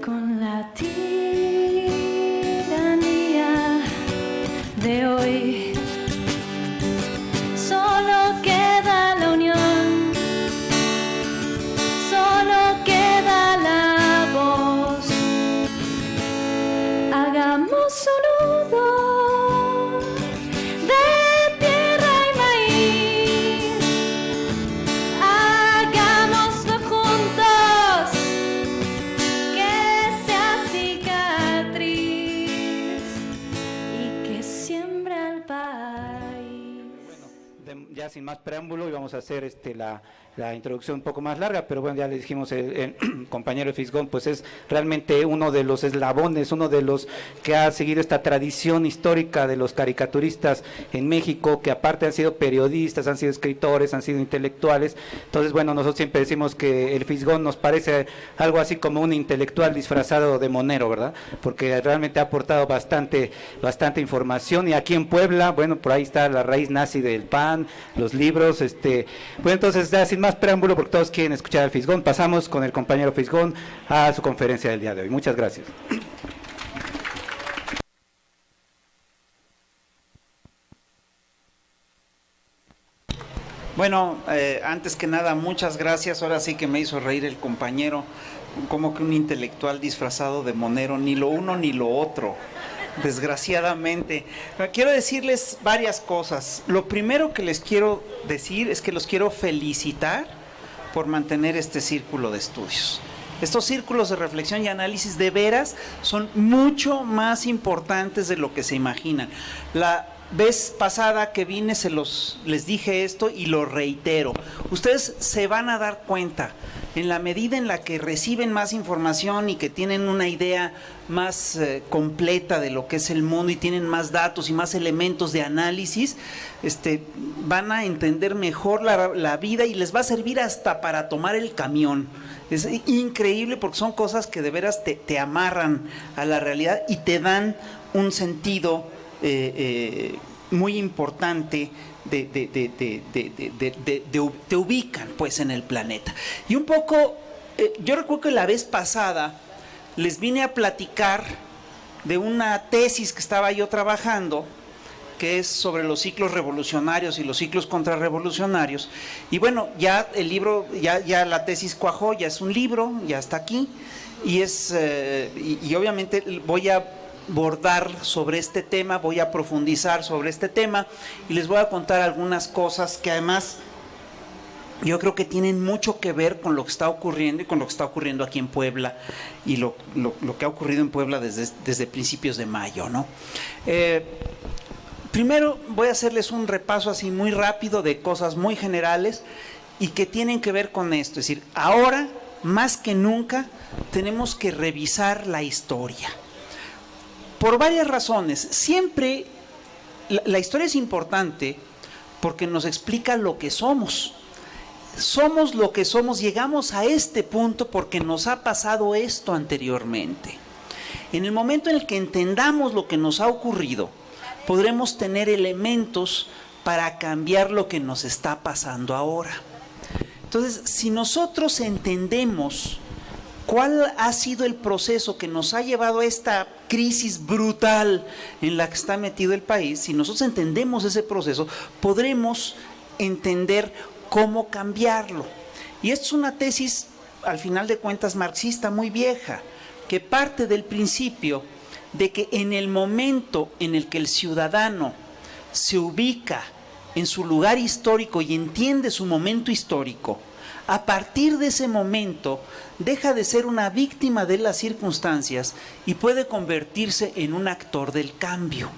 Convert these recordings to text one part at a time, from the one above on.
con la tiranía de hoy. Solo queda la unión, solo queda la voz. Hagamos un nudo de tierra y maíz, hagámoslo juntos, que sea cicatriz y que siembre al país. Bueno, ya sin más preámbulo, y vamos a hacer la introducción un poco más larga, pero bueno, ya le dijimos, el compañero Fisgón, pues es realmente uno de los eslabones, uno de los que ha seguido esta tradición histórica de los caricaturistas en México, que aparte han sido periodistas, han sido escritores, han sido intelectuales. Entonces, bueno, nosotros siempre decimos que el Fisgón nos parece algo así como un intelectual disfrazado de monero, ¿verdad? Porque realmente ha aportado bastante información, y aquí en Puebla, bueno, por ahí está la raíz nazi del PAN, los libros, bueno, entonces ya sin más preámbulo, porque todos quieren escuchar al Fisgón, pasamos con el compañero Fisgón a su conferencia del día de hoy. Muchas gracias. Bueno, antes que nada, muchas gracias. Ahora sí que me hizo reír el compañero, como que un intelectual disfrazado de monero, ni lo uno ni lo otro, desgraciadamente. Quiero decirles varias cosas. Lo primero que les quiero decir es que los quiero felicitar por mantener este círculo de estudios. Estos círculos de reflexión y análisis de veras son mucho más importantes de lo que se imaginan. La vez pasada que vine les dije esto y lo reitero. Ustedes se van a dar cuenta, en la medida en la que reciben más información y que tienen una idea más completa de lo que es el mundo y tienen más datos y más elementos de análisis, van a entender mejor la vida, y les va a servir hasta para tomar el camión. Es increíble, porque son cosas que de veras te amarran a la realidad y te dan un sentido muy importante, te ubican pues en el planeta. Y un poco, yo recuerdo que la vez pasada les vine a platicar de una tesis que estaba yo trabajando, que es sobre los ciclos revolucionarios y los ciclos contrarrevolucionarios. Y bueno, ya el libro, ya la tesis cuajó, ya es un libro, ya está aquí, y y obviamente voy a bordar sobre este tema, voy a profundizar sobre este tema, y les voy a contar algunas cosas que además yo creo que tienen mucho que ver con lo que está ocurriendo y con lo que está ocurriendo aquí en Puebla, y lo que ha ocurrido en Puebla desde principios de mayo, ¿no? Primero voy a hacerles un repaso así muy rápido de cosas muy generales y que tienen que ver con esto. Es decir, ahora más que nunca tenemos que revisar la historia. Por varias razones. Siempre la historia es importante porque nos explica lo que somos. Somos lo que somos, llegamos a este punto porque nos ha pasado esto anteriormente. En el momento en el que entendamos lo que nos ha ocurrido, podremos tener elementos para cambiar lo que nos está pasando ahora. Entonces, si nosotros entendemos cuál ha sido el proceso que nos ha llevado a esta crisis brutal en la que está metido el país, si nosotros entendemos ese proceso, podremos entender cómo cambiarlo. Y esto es una tesis, al final de cuentas, marxista muy vieja, que parte del principio de que en el momento en el que el ciudadano se ubica en su lugar histórico y entiende su momento histórico, a partir de ese momento deja de ser una víctima de las circunstancias y puede convertirse en un actor del cambio.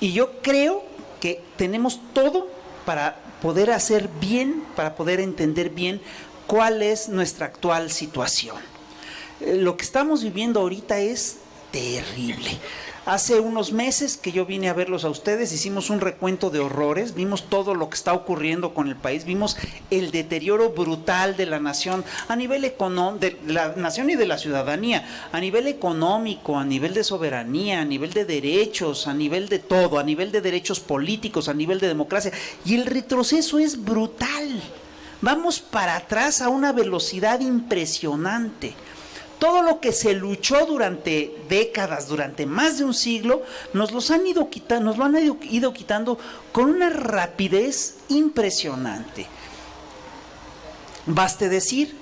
Y yo creo que tenemos todo para poder hacer bien, para poder entender bien cuál es nuestra actual situación. Lo que estamos viviendo ahorita es terrible. Hace unos meses que yo vine a verlos a ustedes, hicimos un recuento de horrores, vimos todo lo que está ocurriendo con el país, vimos el deterioro brutal de la nación a nivel económico, de la nación y de la ciudadanía, a nivel económico, a nivel de soberanía, a nivel de derechos, a nivel de todo, a nivel de derechos políticos, a nivel de democracia, y el retroceso es brutal. Vamos para atrás a una velocidad impresionante. todo lo que se luchó durante décadas, durante más de un siglo, nos lo han ido quitando con una rapidez impresionante. Baste decir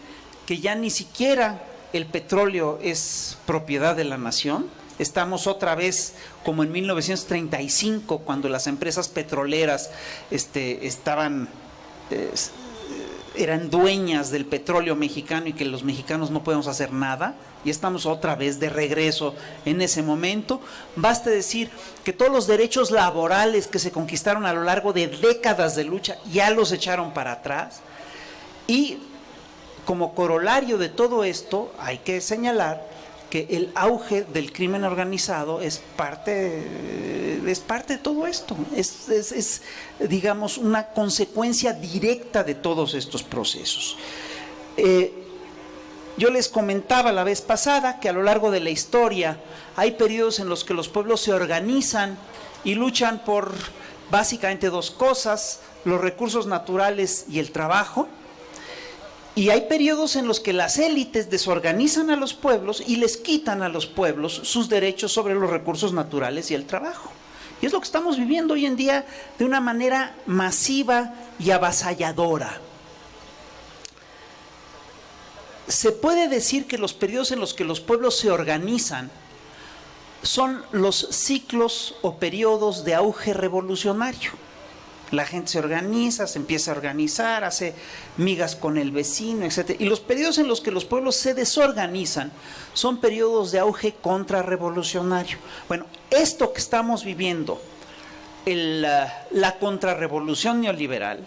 que ya ni siquiera el petróleo es propiedad de la nación. Estamos otra vez como en 1935, cuando las empresas petroleras eran dueñas del petróleo mexicano y que los mexicanos no podemos hacer nada, y estamos otra vez de regreso en ese momento. Baste decir que todos los derechos laborales que se conquistaron a lo largo de décadas de lucha ya los echaron para atrás, y como corolario de todo esto hay que señalar que el auge del crimen organizado es parte de todo esto, es digamos una consecuencia directa de todos estos procesos. Yo les comentaba la vez pasada que a lo largo de la historia hay periodos en los que los pueblos se organizan y luchan por básicamente dos cosas: los recursos naturales y el trabajo. Y hay periodos en los que las élites desorganizan a los pueblos y les quitan a los pueblos sus derechos sobre los recursos naturales y el trabajo. Y es lo que estamos viviendo hoy en día de una manera masiva y avasalladora. Se puede decir que los periodos en los que los pueblos se organizan son los ciclos o periodos de auge revolucionario. La gente se organiza, se empieza a organizar, hace migas con el vecino, etc. Y los periodos en los que los pueblos se desorganizan son periodos de auge contrarrevolucionario. Bueno, esto que estamos viviendo, la contrarrevolución neoliberal,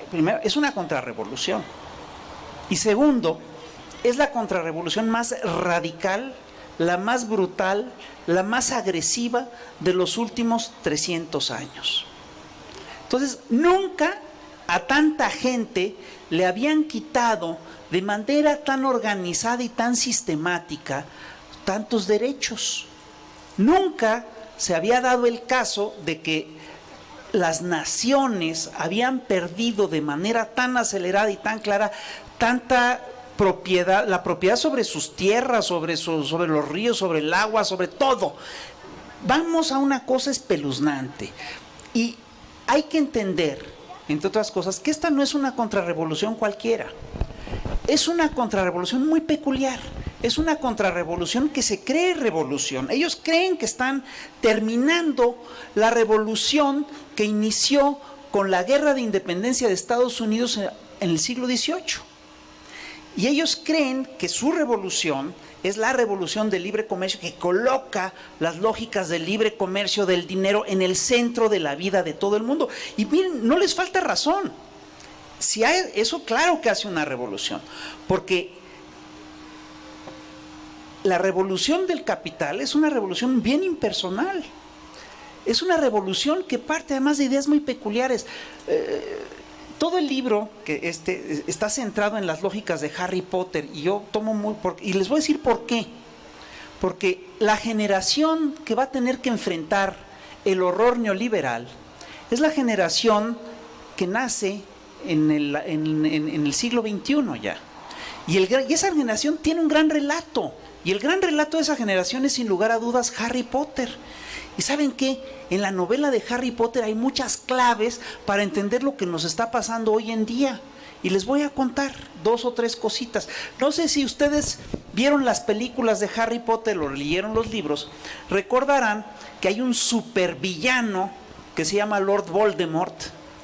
primero, es una contrarrevolución. Y segundo, es la contrarrevolución más radical, la más brutal, la más agresiva de los últimos 300 años. Entonces, nunca a tanta gente le habían quitado de manera tan organizada y tan sistemática tantos derechos. Nunca se había dado el caso de que las naciones habían perdido de manera tan acelerada y tan clara tanta propiedad, la propiedad sobre sus tierras, sobre los ríos, sobre el agua, sobre todo. Vamos a una cosa espeluznante. Y hay que entender, entre otras cosas, que esta no es una contrarrevolución cualquiera. Es una contrarrevolución muy peculiar. Es una contrarrevolución que se cree revolución. Ellos creen que están terminando la revolución que inició con la guerra de independencia de Estados Unidos en el siglo XVIII. Y ellos creen que su revolución es la revolución del libre comercio, que coloca las lógicas del libre comercio, del dinero, en el centro de la vida de todo el mundo. Y miren, no les falta razón. Si hay, eso claro que hace una revolución, porque la revolución del capital es una revolución bien impersonal. Es una revolución que parte además de ideas muy peculiares. Todo el libro que está centrado en las lógicas de Harry Potter, y yo tomo y les voy a decir por qué. Porque la generación que va a tener que enfrentar el horror neoliberal es la generación que nace en el siglo XXI ya. Y esa generación tiene un gran relato. Y el gran relato de esa generación es sin lugar a dudas Harry Potter. ¿Y saben qué? En la novela de Harry Potter hay muchas claves para entender lo que nos está pasando hoy en día. Y les voy a contar 2 o 3 cositas. No sé si ustedes vieron las películas de Harry Potter o leyeron los libros. Recordarán que hay un supervillano que se llama Lord Voldemort,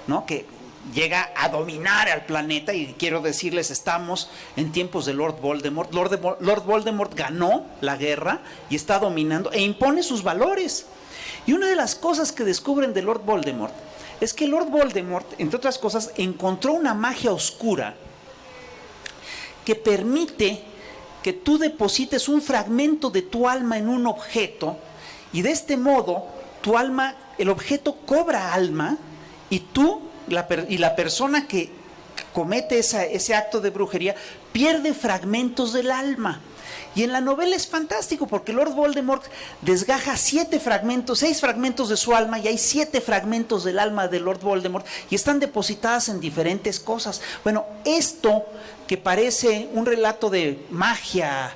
¿no? Que llega a dominar al planeta, y quiero decirles, estamos en tiempos de Lord Voldemort. Lord Voldemort ganó la guerra y está dominando e impone sus valores. Y una de las cosas que descubren de Lord Voldemort es que Lord Voldemort, entre otras cosas, encontró una magia oscura que permite que tú deposites un fragmento de tu alma en un objeto, y de este modo tu alma, el objeto cobra alma, y tú, la persona que comete ese acto de brujería, pierde fragmentos del alma. Y en la novela es fantástico porque Lord Voldemort desgaja 6 fragmentos de su alma, y hay 7 fragmentos del alma de Lord Voldemort y están depositadas en diferentes cosas. Bueno, esto que parece un relato de magia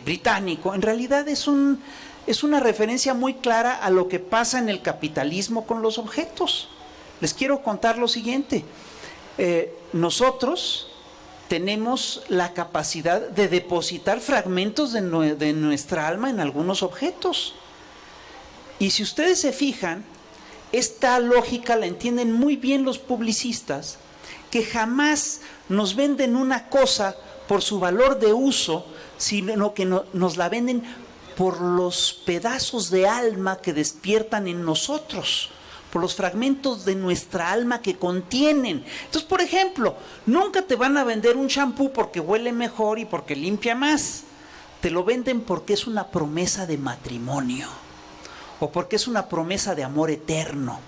británico, en realidad es una referencia muy clara a lo que pasa en el capitalismo con los objetos. Les quiero contar lo siguiente. Nosotros tenemos la capacidad de depositar fragmentos de nuestra alma en algunos objetos. Y si ustedes se fijan, esta lógica la entienden muy bien los publicistas, que jamás nos venden una cosa por su valor de uso, sino que nos la venden por los pedazos de alma que despiertan en nosotros, por los fragmentos de nuestra alma que contienen. Entonces, por ejemplo, nunca te van a vender un shampoo porque huele mejor y porque limpia más. Te lo venden porque es una promesa de matrimonio o porque es una promesa de amor eterno.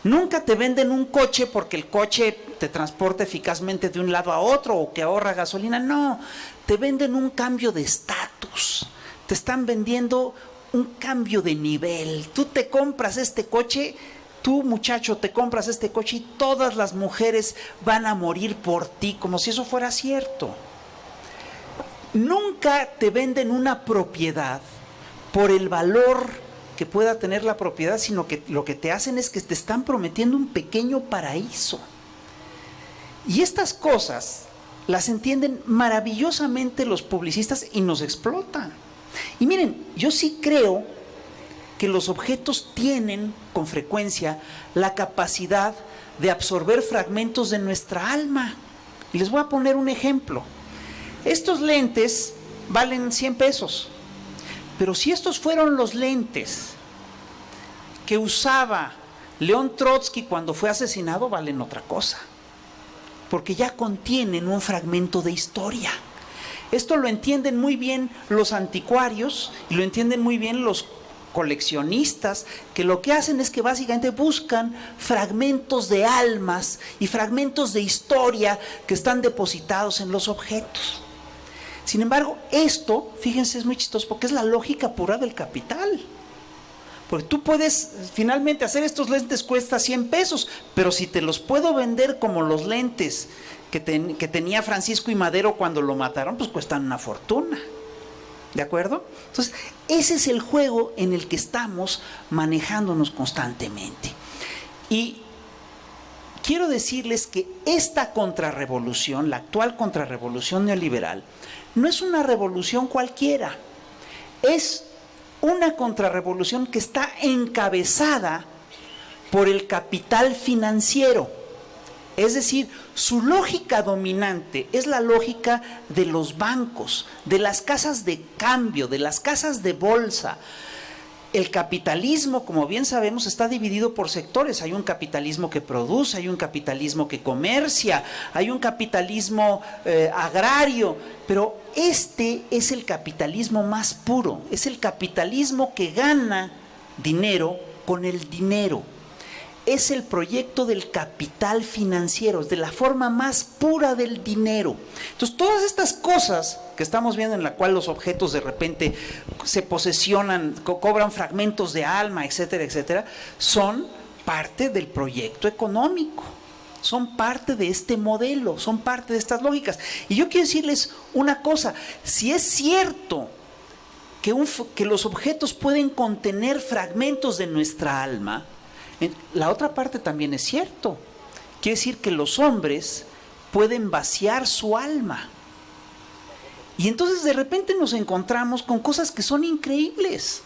Nunca te venden un coche porque el coche te transporta eficazmente de un lado a otro o que ahorra gasolina. No, te venden un cambio de estatus. Te están vendiendo un cambio de nivel. Tú te compras este coche, tú muchacho te compras este coche y todas las mujeres van a morir por ti, como si eso fuera cierto. Nunca te venden una propiedad por el valor que pueda tener la propiedad, sino que lo que te hacen es que te están prometiendo un pequeño paraíso. Y estas cosas las entienden maravillosamente los publicistas y nos explotan. Y miren, yo sí creo que los objetos tienen con frecuencia la capacidad de absorber fragmentos de nuestra alma. Y les voy a poner un ejemplo. Estos lentes valen 100 pesos. Pero si estos fueron los lentes que usaba León Trotsky cuando fue asesinado, valen otra cosa. Porque ya contienen un fragmento de historia. Esto lo entienden muy bien los anticuarios y lo entienden muy bien los coleccionistas, que lo que hacen es que básicamente buscan fragmentos de almas y fragmentos de historia que están depositados en los objetos. Sin embargo, esto, fíjense, es muy chistoso porque es la lógica pura del capital. Porque tú puedes, finalmente, hacer estos lentes cuesta 100 pesos, pero si te los puedo vender como los lentes que tenía Francisco I. Madero cuando lo mataron, pues cuestan una fortuna. ¿De acuerdo? Entonces, ese es el juego en el que estamos manejándonos constantemente. Y quiero decirles que esta contrarrevolución, la actual contrarrevolución neoliberal, no es una revolución cualquiera. Es una contrarrevolución que está encabezada por el capital financiero. Es decir, su lógica dominante es la lógica de los bancos, de las casas de cambio, de las casas de bolsa. El capitalismo, como bien sabemos, está dividido por sectores. Hay un capitalismo que produce, hay un capitalismo que comercia, hay un capitalismo agrario, pero este es el capitalismo más puro, es el capitalismo que gana dinero con el dinero. Es el proyecto del capital financiero, es de la forma más pura del dinero. Entonces, todas estas cosas que estamos viendo en la cual los objetos de repente se posesionan, cobran fragmentos de alma, etcétera, etcétera, son parte del proyecto económico, son parte de este modelo, son parte de estas lógicas. Y yo quiero decirles una cosa, si es cierto que los objetos pueden contener fragmentos de nuestra alma, la otra parte también es cierto. Quiere decir que los hombres pueden vaciar su alma. Y entonces de repente nos encontramos con cosas que son increíbles.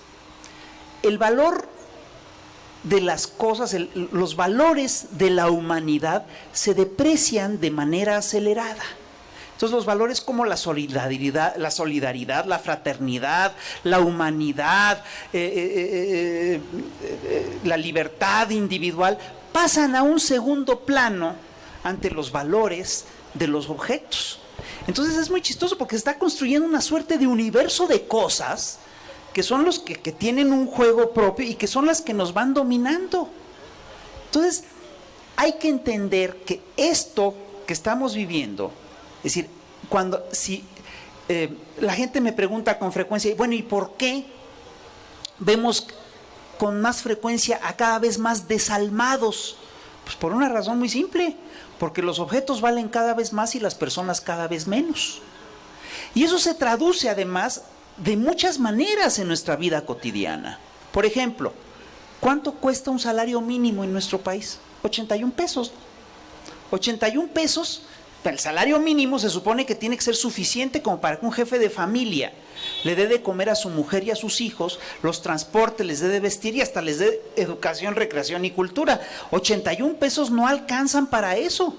El valor de las cosas, los valores de la humanidad se deprecian de manera acelerada. Entonces los valores como la solidaridad, la fraternidad, la humanidad, la libertad individual, pasan a un segundo plano ante los valores de los objetos. Entonces es muy chistoso porque se está construyendo una suerte de universo de cosas que son los que tienen un juego propio y que son las que nos van dominando. Entonces hay que entender que esto que estamos viviendo, es decir, la gente me pregunta con frecuencia, bueno, ¿y por qué vemos con más frecuencia a cada vez más desalmados? Pues por una razón muy simple, porque los objetos valen cada vez más y las personas cada vez menos. Y eso se traduce además de muchas maneras en nuestra vida cotidiana. Por ejemplo, ¿cuánto cuesta un salario mínimo en nuestro país? 81 pesos. 81 pesos, el salario mínimo se supone que tiene que ser suficiente como para que un jefe de familia le dé de comer a su mujer y a sus hijos, los transporte, les dé de vestir y hasta les dé educación, recreación y cultura. 81 pesos no alcanzan para eso.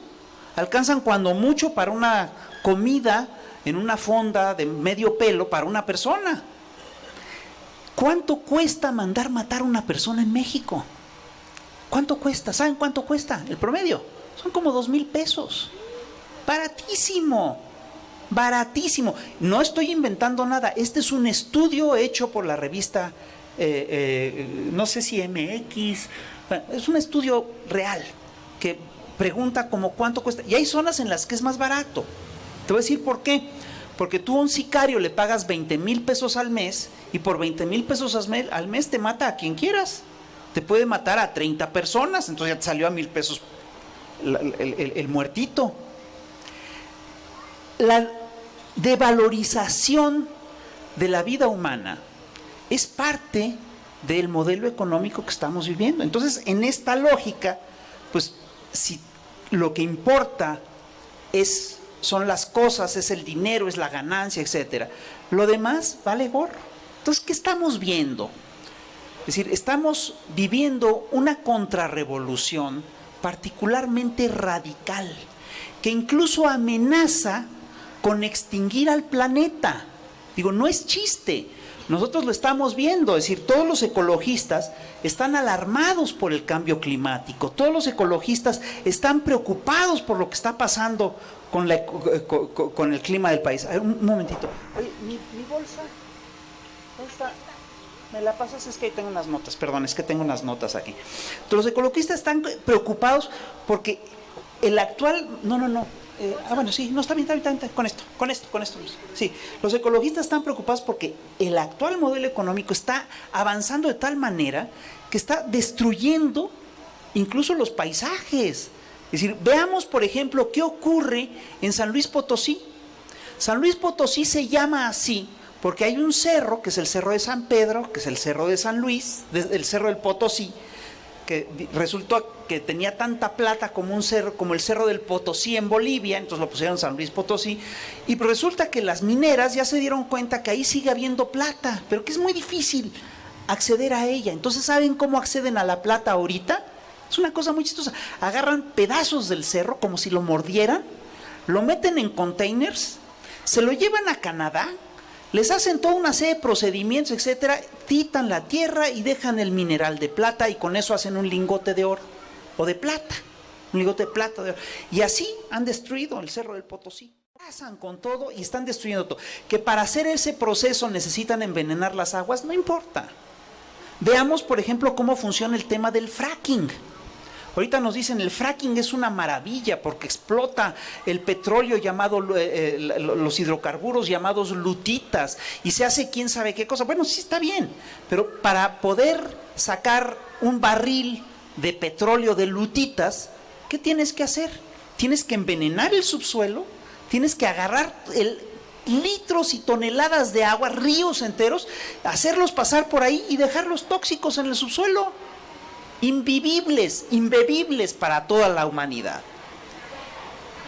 Alcanzan cuando mucho para una comida en una fonda de medio pelo para una persona. ¿Cuánto cuesta mandar matar a una persona en México? ¿Cuánto cuesta? ¿Saben cuánto cuesta el promedio? Son como 2,000 pesos. Baratísimo, baratísimo. No estoy inventando nada. Este es un estudio hecho por la revista, no sé si MX, es un estudio real que pregunta como cuánto cuesta. Y hay zonas en las que es más barato. Te voy a decir por qué. Porque tú a un sicario le pagas 20,000 pesos al mes y por 20,000 pesos al mes te mata a quien quieras. Te puede matar a 30 personas, entonces ya te salió a 1,000 pesos el muertito. La devalorización de la vida humana es parte del modelo económico que estamos viviendo. Entonces, en esta lógica, pues si lo que importa son las cosas, es el dinero, es la ganancia, etcétera, lo demás vale gorro. Entonces, ¿qué estamos viendo? Es decir, estamos viviendo una contrarrevolución particularmente radical, que incluso amenaza con extinguir al planeta. Digo, no es chiste, nosotros lo estamos viendo, es decir, todos los ecologistas están alarmados por el cambio climático, todos los ecologistas están preocupados por lo que está pasando con el clima del país. A ver, un momentito. Oye, mi bolsa, ¿dónde está? ¿Me la pasas? Es que ahí tengo unas notas, perdón, es que tengo unas notas aquí. Entonces, los ecologistas están preocupados porque el actual... bueno, sí, no, está bien, con esto. Sí, los ecologistas están preocupados porque el actual modelo económico está avanzando de tal manera que está destruyendo incluso los paisajes. Es decir, veamos, por ejemplo, qué ocurre en San Luis Potosí. San Luis Potosí se llama así porque hay un cerro, que es el Cerro de San Pedro, que es el Cerro de San Luis, el Cerro del Potosí, que resultó que tenía tanta plata como el Cerro del Potosí en Bolivia, entonces lo pusieron San Luis Potosí, y resulta que las mineras ya se dieron cuenta que ahí sigue habiendo plata, pero que es muy difícil acceder a ella. Entonces, ¿saben cómo acceden a la plata ahorita? Es una cosa muy chistosa. Agarran pedazos del cerro como si lo mordieran, lo meten en containers, se lo llevan a Canadá, les hacen toda una serie de procedimientos, etcétera, quitan la tierra y dejan el mineral de plata y con eso hacen un lingote de oro o de plata, un lingote de plata de oro. Y así han destruido el Cerro del Potosí. Pasan con todo y están destruyendo todo. Que para hacer ese proceso necesitan envenenar las aguas, no importa. Veamos, por ejemplo, cómo funciona el tema del fracking. Ahorita nos dicen el fracking es una maravilla porque explota el petróleo llamado, los hidrocarburos llamados lutitas y se hace quién sabe qué cosa. Bueno, sí está bien, pero para poder sacar un barril de petróleo de lutitas, ¿qué tienes que hacer? Tienes que envenenar el subsuelo, tienes que agarrar litros y toneladas de agua, ríos enteros, hacerlos pasar por ahí y dejarlos tóxicos en el subsuelo. Imbebibles para toda la humanidad.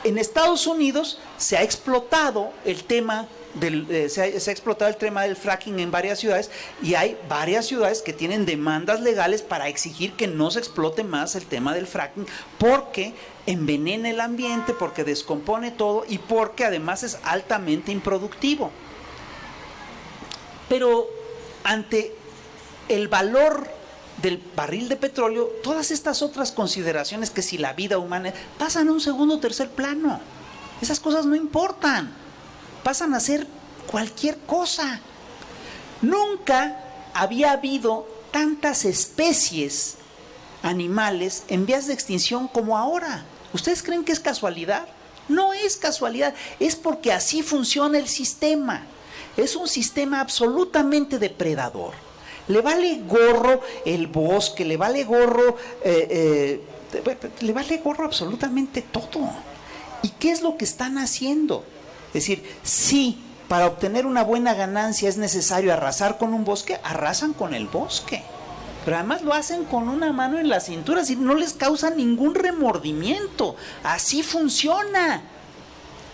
En Estados Unidos se ha explotado el tema del fracking en varias ciudades y hay varias ciudades que tienen demandas legales para exigir que no se explote más el tema del fracking porque envenena el ambiente, porque descompone todo y porque además es altamente improductivo. Pero ante el valor del barril de petróleo, todas estas otras consideraciones que si la vida humana pasan a un segundo o tercer plano. Esas cosas no importan, pasan a ser cualquier cosa. Nunca había habido tantas especies animales en vías de extinción como ahora. ¿Ustedes creen que es casualidad? No es casualidad, es porque así funciona el sistema. Es un sistema absolutamente depredador. Le vale gorro el bosque, le vale gorro absolutamente todo. ¿Y qué es lo que están haciendo? Es decir, sí, para obtener una buena ganancia es necesario arrasar con un bosque, arrasan con el bosque. Pero además lo hacen con una mano en la cintura, así no les causa ningún remordimiento. Así funciona.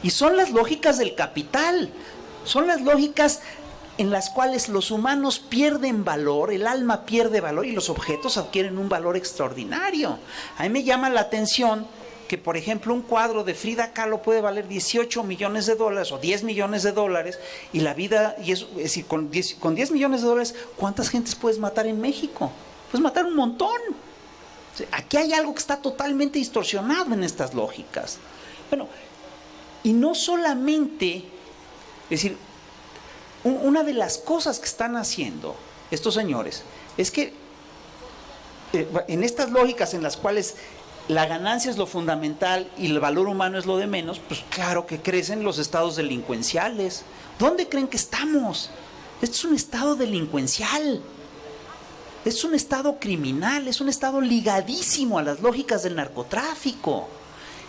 Y son las lógicas del capital. Son las lógicas en las cuales los humanos pierden valor, el alma pierde valor y los objetos adquieren un valor extraordinario. A mí me llama la atención que, por ejemplo, un cuadro de Frida Kahlo puede valer 18 millones de dólares o 10 millones de dólares y la vida, es decir, con 10 millones de dólares, ¿cuántas gentes puedes matar en México? Puedes matar un montón. O sea, aquí hay algo que está totalmente distorsionado en estas lógicas. Bueno, y no solamente, es decir, una de las cosas que están haciendo estos señores es que en estas lógicas en las cuales la ganancia es lo fundamental y el valor humano es lo de menos, pues claro que crecen los estados delincuenciales. ¿Dónde creen que estamos? Esto es un estado delincuencial, es un estado criminal, es un estado ligadísimo a las lógicas del narcotráfico.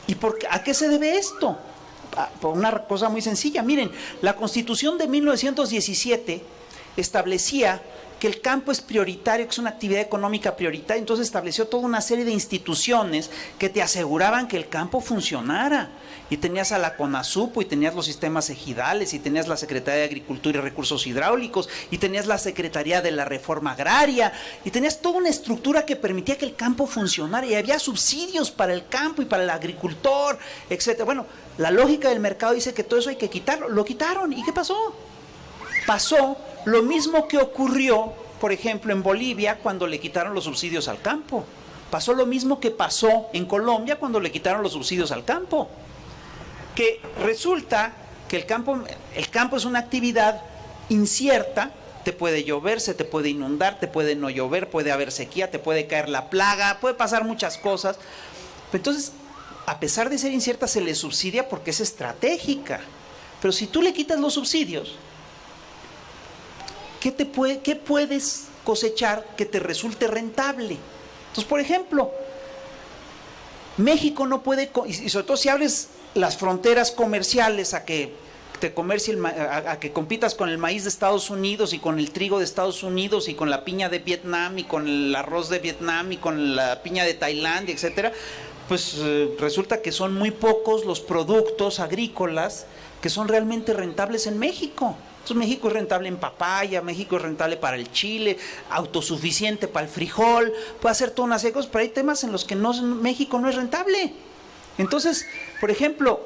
¿Y a qué se debe esto? Por una cosa muy sencilla. Miren, la Constitución de 1917 establecía que el campo es prioritario, que es una actividad económica prioritaria, entonces estableció toda una serie de instituciones que te aseguraban que el campo funcionara. Y tenías a la CONASUPO, y tenías los sistemas ejidales, y tenías la Secretaría de Agricultura y Recursos Hidráulicos, y tenías la Secretaría de la Reforma Agraria, y tenías toda una estructura que permitía que el campo funcionara, y había subsidios para el campo y para el agricultor, etcétera. Bueno, la lógica del mercado dice que todo eso hay que quitarlo. Lo quitaron, ¿y qué pasó? Pasó lo mismo que ocurrió, por ejemplo, en Bolivia cuando le quitaron los subsidios al campo. Pasó lo mismo que pasó en Colombia cuando le quitaron los subsidios al campo. Que resulta que el campo es una actividad incierta, te puede llover, se te puede inundar, te puede no llover, puede haber sequía, te puede caer la plaga, puede pasar muchas cosas. Entonces, a pesar de ser incierta, se le subsidia porque es estratégica. Pero si tú le quitas los subsidios, ¿qué puedes cosechar que te resulte rentable? Entonces, por ejemplo, México no puede, y sobre todo si abres las fronteras comerciales a que te comercie a que compitas con el maíz de Estados Unidos y con el trigo de Estados Unidos y con la piña de Vietnam y con el arroz de Vietnam y con la piña de Tailandia, etcétera, pues resulta que son muy pocos los productos agrícolas que son realmente rentables en México. Entonces México es rentable en papaya, México es rentable para el chile, autosuficiente para el frijol, puede hacer todas unas cosas, pero hay temas en los que México no es rentable. Entonces, por ejemplo,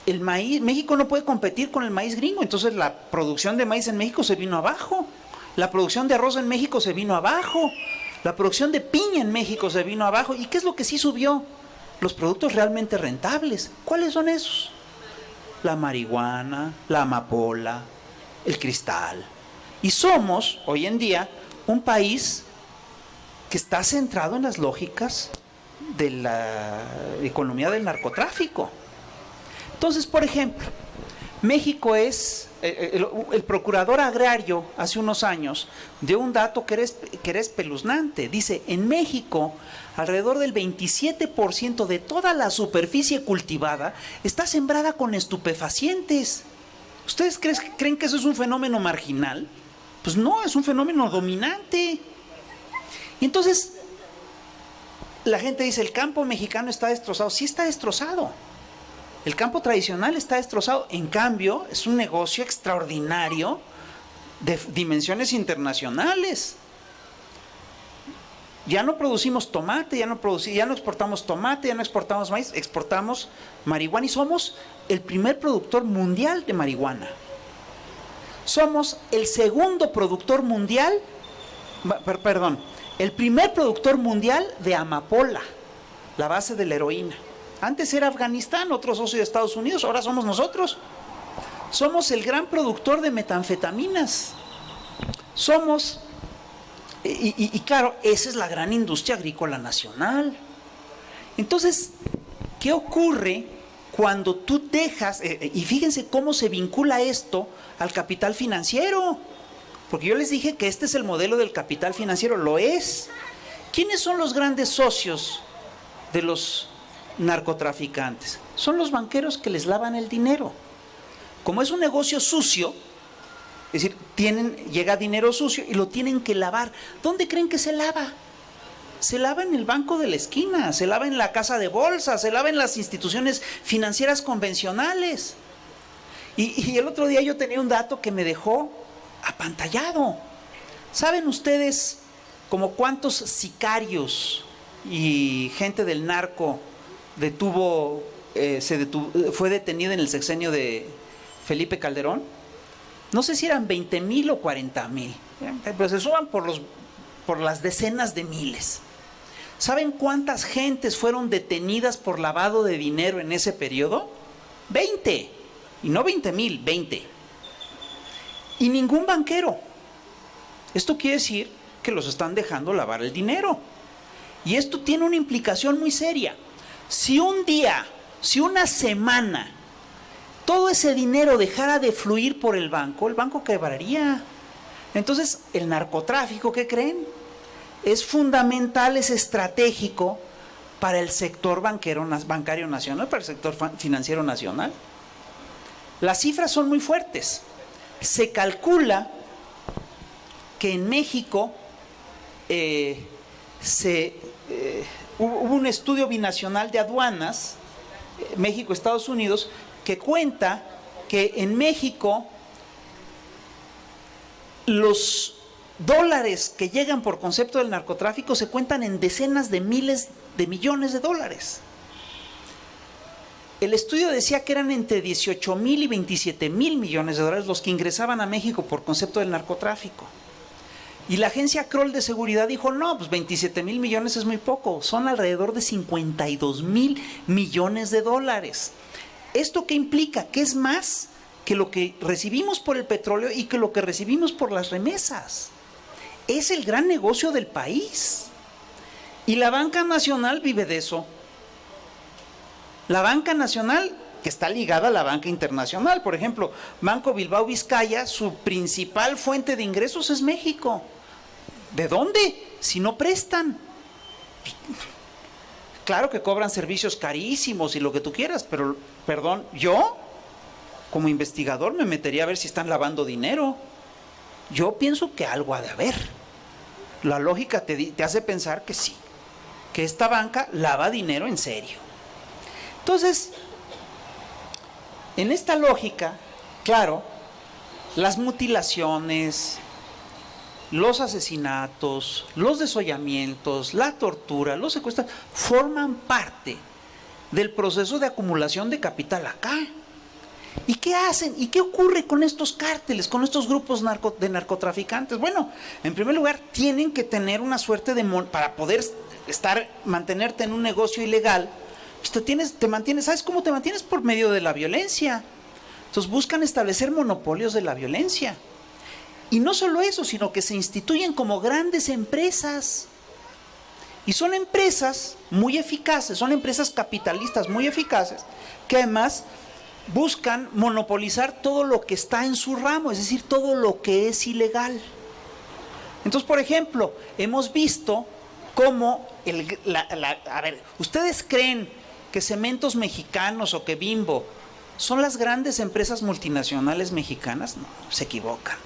el maíz, México no puede competir con el maíz gringo, entonces la producción de maíz en México se vino abajo, la producción de arroz en México se vino abajo, la producción de piña en México se vino abajo. ¿Y qué es lo que sí subió? Los productos realmente rentables. ¿Cuáles son esos? La marihuana, la amapola, el cristal. Y somos, hoy en día, un país que está centrado en las lógicas de la economía del narcotráfico. Entonces, por ejemplo, México es, el procurador agrario hace unos años dio un dato que era espeluznante. Dice, en México, alrededor del 27% de toda la superficie cultivada está sembrada con estupefacientes. ¿Ustedes creen que eso es un fenómeno marginal? Pues no, es un fenómeno dominante. Y entonces, la gente dice, el campo mexicano está destrozado. Sí está destrozado. El campo tradicional está destrozado. En cambio, es un negocio extraordinario de dimensiones internacionales. Ya no producimos tomate, ya no exportamos tomate, ya no exportamos maíz, exportamos marihuana y somos el primer productor mundial de marihuana. Somos el segundo productor mundial, el primer productor mundial de amapola, la base de la heroína. Antes era Afganistán, otro socio de Estados Unidos, ahora somos nosotros. Somos el gran productor de metanfetaminas. Somos, y claro, esa es la gran industria agrícola nacional. Entonces, ¿qué ocurre cuando tú dejas, y fíjense cómo se vincula esto al capital financiero, porque yo les dije que este es el modelo del capital financiero, lo es. ¿Quiénes son los grandes socios de los narcotraficantes? Son los banqueros que les lavan el dinero. Como es un negocio sucio, es decir, llega dinero sucio y lo tienen que lavar. ¿Dónde creen que se lava? Se lava en el banco de la esquina, se lava en la casa de bolsa, se lava en las instituciones financieras convencionales. Y el otro día yo tenía un dato que me dejó apantallado. ¿Saben ustedes como cuántos sicarios y gente del narco fue detenida en el sexenio de Felipe Calderón? No sé si eran 20,000 o 40,000, pero se suman por las decenas de miles. ¿Saben cuántas gentes fueron detenidas por lavado de dinero en ese periodo? 20, y no 20,000, 20. Y ningún banquero. Esto quiere decir que los están dejando lavar el dinero. Y esto tiene una implicación muy seria. Si un día, si una semana, todo ese dinero dejara de fluir por el banco quebraría. Entonces, el narcotráfico, ¿qué creen? Es fundamental, es estratégico para el sector bancario nacional, para el sector financiero nacional. Las cifras son muy fuertes. Se calcula que en México hubo un estudio binacional de aduanas, México-Estados Unidos, que cuenta que en México los dólares que llegan por concepto del narcotráfico se cuentan en decenas de miles de millones de dólares. El estudio decía que eran entre 18,000 y 27,000 millones de dólares los que ingresaban a México por concepto del narcotráfico. Y la agencia Kroll de seguridad dijo, no, pues 27,000 millones es muy poco, son alrededor de 52,000 millones de dólares. ¿Esto qué implica? Que es más que lo que recibimos por el petróleo y que lo que recibimos por las remesas. Es el gran negocio del país. Y la banca nacional vive de eso. La banca nacional, que está ligada a la banca internacional, por ejemplo, Banco Bilbao Vizcaya, su principal fuente de ingresos es México. ¿De dónde? Si no prestan. Claro que cobran servicios carísimos y lo que tú quieras, pero, perdón, yo, como investigador, me metería a ver si están lavando dinero. Yo pienso que algo ha de haber. La lógica te hace pensar que sí, que esta banca lava dinero en serio. Entonces, en esta lógica, claro, las mutilaciones, los asesinatos, los desollamientos, la tortura, los secuestros, forman parte del proceso de acumulación de capital acá. ¿Y qué hacen? ¿Y qué ocurre con estos cárteles, con estos grupos de narcotraficantes? Bueno, en primer lugar, tienen que tener una suerte de... para poder mantenerte en un negocio ilegal, pues te mantienes, ¿sabes cómo te mantienes? Por medio de la violencia. Entonces buscan establecer monopolios de la violencia. Y no solo eso, sino que se instituyen como grandes empresas. Y son empresas muy eficaces, son empresas capitalistas muy eficaces, que además buscan monopolizar todo lo que está en su ramo, es decir, todo lo que es ilegal. Entonces, por ejemplo, hemos visto cómo, a ver, ¿ustedes creen que Cementos Mexicanos o que Bimbo son las grandes empresas multinacionales mexicanas? No, se equivocan.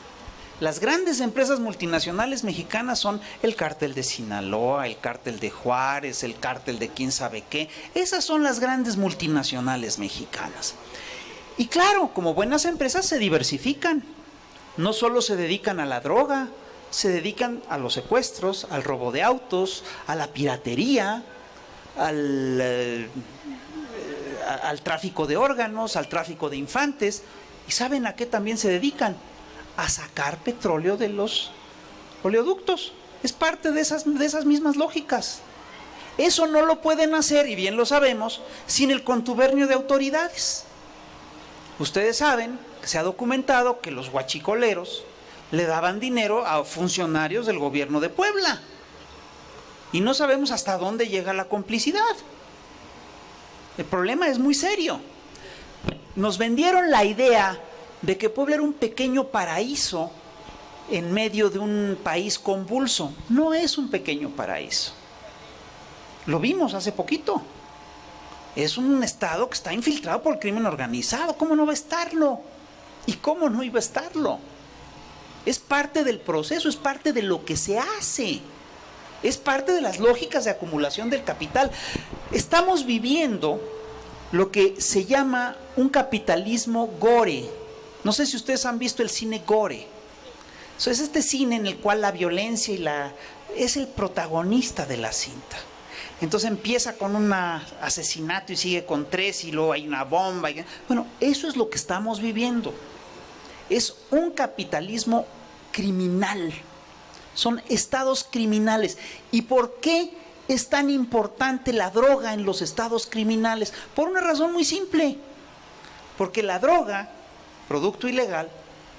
Las grandes empresas multinacionales mexicanas son el cártel de Sinaloa, el cártel de Juárez, el cártel de quién sabe qué. Esas son las grandes multinacionales mexicanas. Y claro, como buenas empresas se diversifican. No solo se dedican a la droga, se dedican a los secuestros, al robo de autos, a la piratería, al tráfico de órganos, al tráfico de infantes. ¿Y saben a qué también se dedican? A sacar petróleo de los oleoductos. Es parte de esas mismas lógicas. Eso no lo pueden hacer, y bien lo sabemos, sin el contubernio de autoridades. Ustedes saben, se ha documentado que los huachicoleros le daban dinero a funcionarios del gobierno de Puebla. Y no sabemos hasta dónde llega la complicidad. El problema es muy serio. nos vendieron la idea de que Puebla era un pequeño paraíso en medio de un país convulso. No es un pequeño paraíso. Lo vimos hace poquito. Es un estado que está infiltrado por el crimen organizado. ¿Cómo no va a estarlo? ¿Y cómo no iba a estarlo? Es parte del proceso, es parte de lo que se hace. Es parte de las lógicas de acumulación del capital. Estamos viviendo lo que se llama un capitalismo gore. No sé si ustedes han visto el cine gore. Es este cine en el cual la violencia es el protagonista de la cinta. Entonces empieza con un asesinato y sigue con 3 y luego hay una bomba. Bueno, eso es lo que estamos viviendo. Es un capitalismo criminal. Son estados criminales. ¿Y por qué es tan importante la droga en los estados criminales? Por una razón muy simple. Porque la droga, producto ilegal,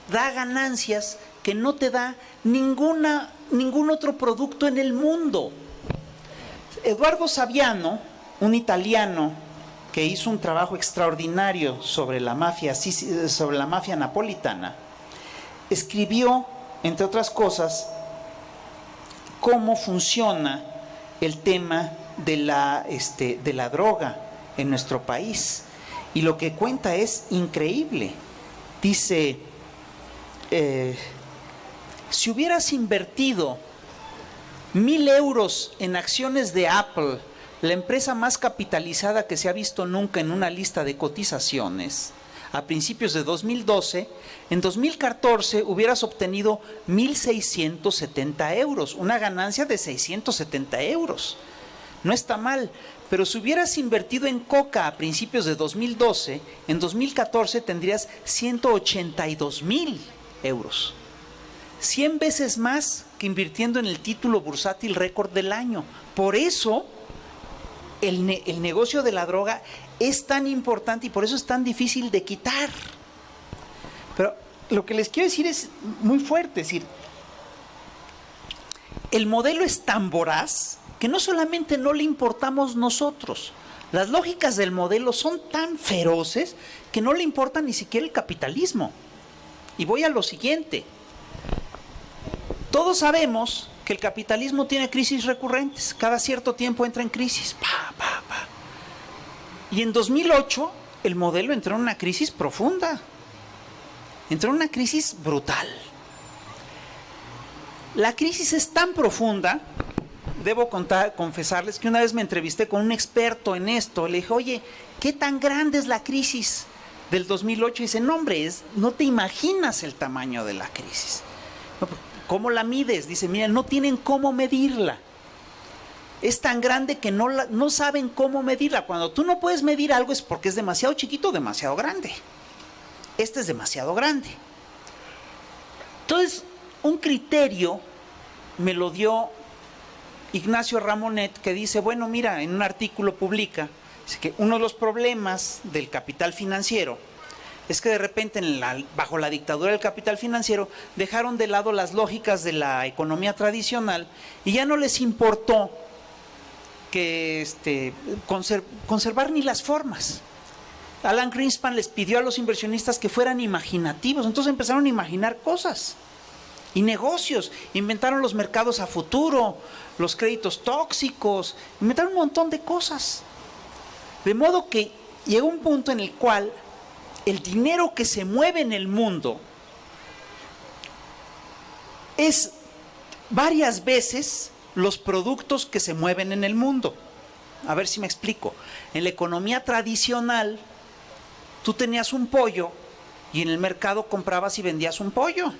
da ganancias que no te da ningún otro producto en el mundo. Eduardo Saviano, un italiano que hizo un trabajo extraordinario sobre la mafia napolitana, escribió, entre otras cosas, cómo funciona el tema de la droga en nuestro país. Y lo que cuenta es increíble. Dice, si hubieras invertido 1,000 euros en acciones de Apple, la empresa más capitalizada que se ha visto nunca en una lista de cotizaciones, a principios de 2012, en 2014 hubieras obtenido 1,670 euros, una ganancia de 670 euros. No está mal, pero si hubieras invertido en Coca a principios de 2012, en 2014 tendrías 182,000 euros. 100 veces más que invirtiendo en el título bursátil récord del año. Por eso el negocio de la droga es tan importante y por eso es tan difícil de quitar. Pero lo que les quiero decir es muy fuerte, es decir, el modelo es tan voraz que no solamente no le importamos nosotros, las lógicas del modelo son tan feroces que no le importa ni siquiera el capitalismo. Y voy a lo siguiente. Todos sabemos que el capitalismo tiene crisis recurrentes. Cada cierto tiempo entra en crisis. Y en 2008 el modelo entró en una crisis profunda. Entró en una crisis brutal. La crisis es tan profunda, debo confesarles que una vez me entrevisté con un experto en esto. Le dije, oye, ¿qué tan grande es la crisis del 2008? Y dice, no hombre, no te imaginas el tamaño de la crisis. ¿Cómo la mides? Dice, mira, no tienen cómo medirla. Es tan grande que no saben cómo medirla. Cuando tú no puedes medir algo es porque es demasiado chiquito o demasiado grande. Este es demasiado grande. Entonces, un criterio me lo dio Ignacio Ramonet, que dice, bueno, mira, en un artículo publica que uno de los problemas del capital financiero es que de repente bajo la dictadura del capital financiero dejaron de lado las lógicas de la economía tradicional y ya no les importó que conservar ni las formas. Alan Greenspan les pidió a los inversionistas que fueran imaginativos, entonces empezaron a imaginar cosas y negocios, inventaron los mercados a futuro, los créditos tóxicos, inventaron un montón de cosas. De modo que llegó un punto en el cual el dinero que se mueve en el mundo es varias veces los productos que se mueven en el mundo. A ver si me explico. En la economía tradicional, tú tenías un pollo y en el mercado comprabas y vendías un pollo.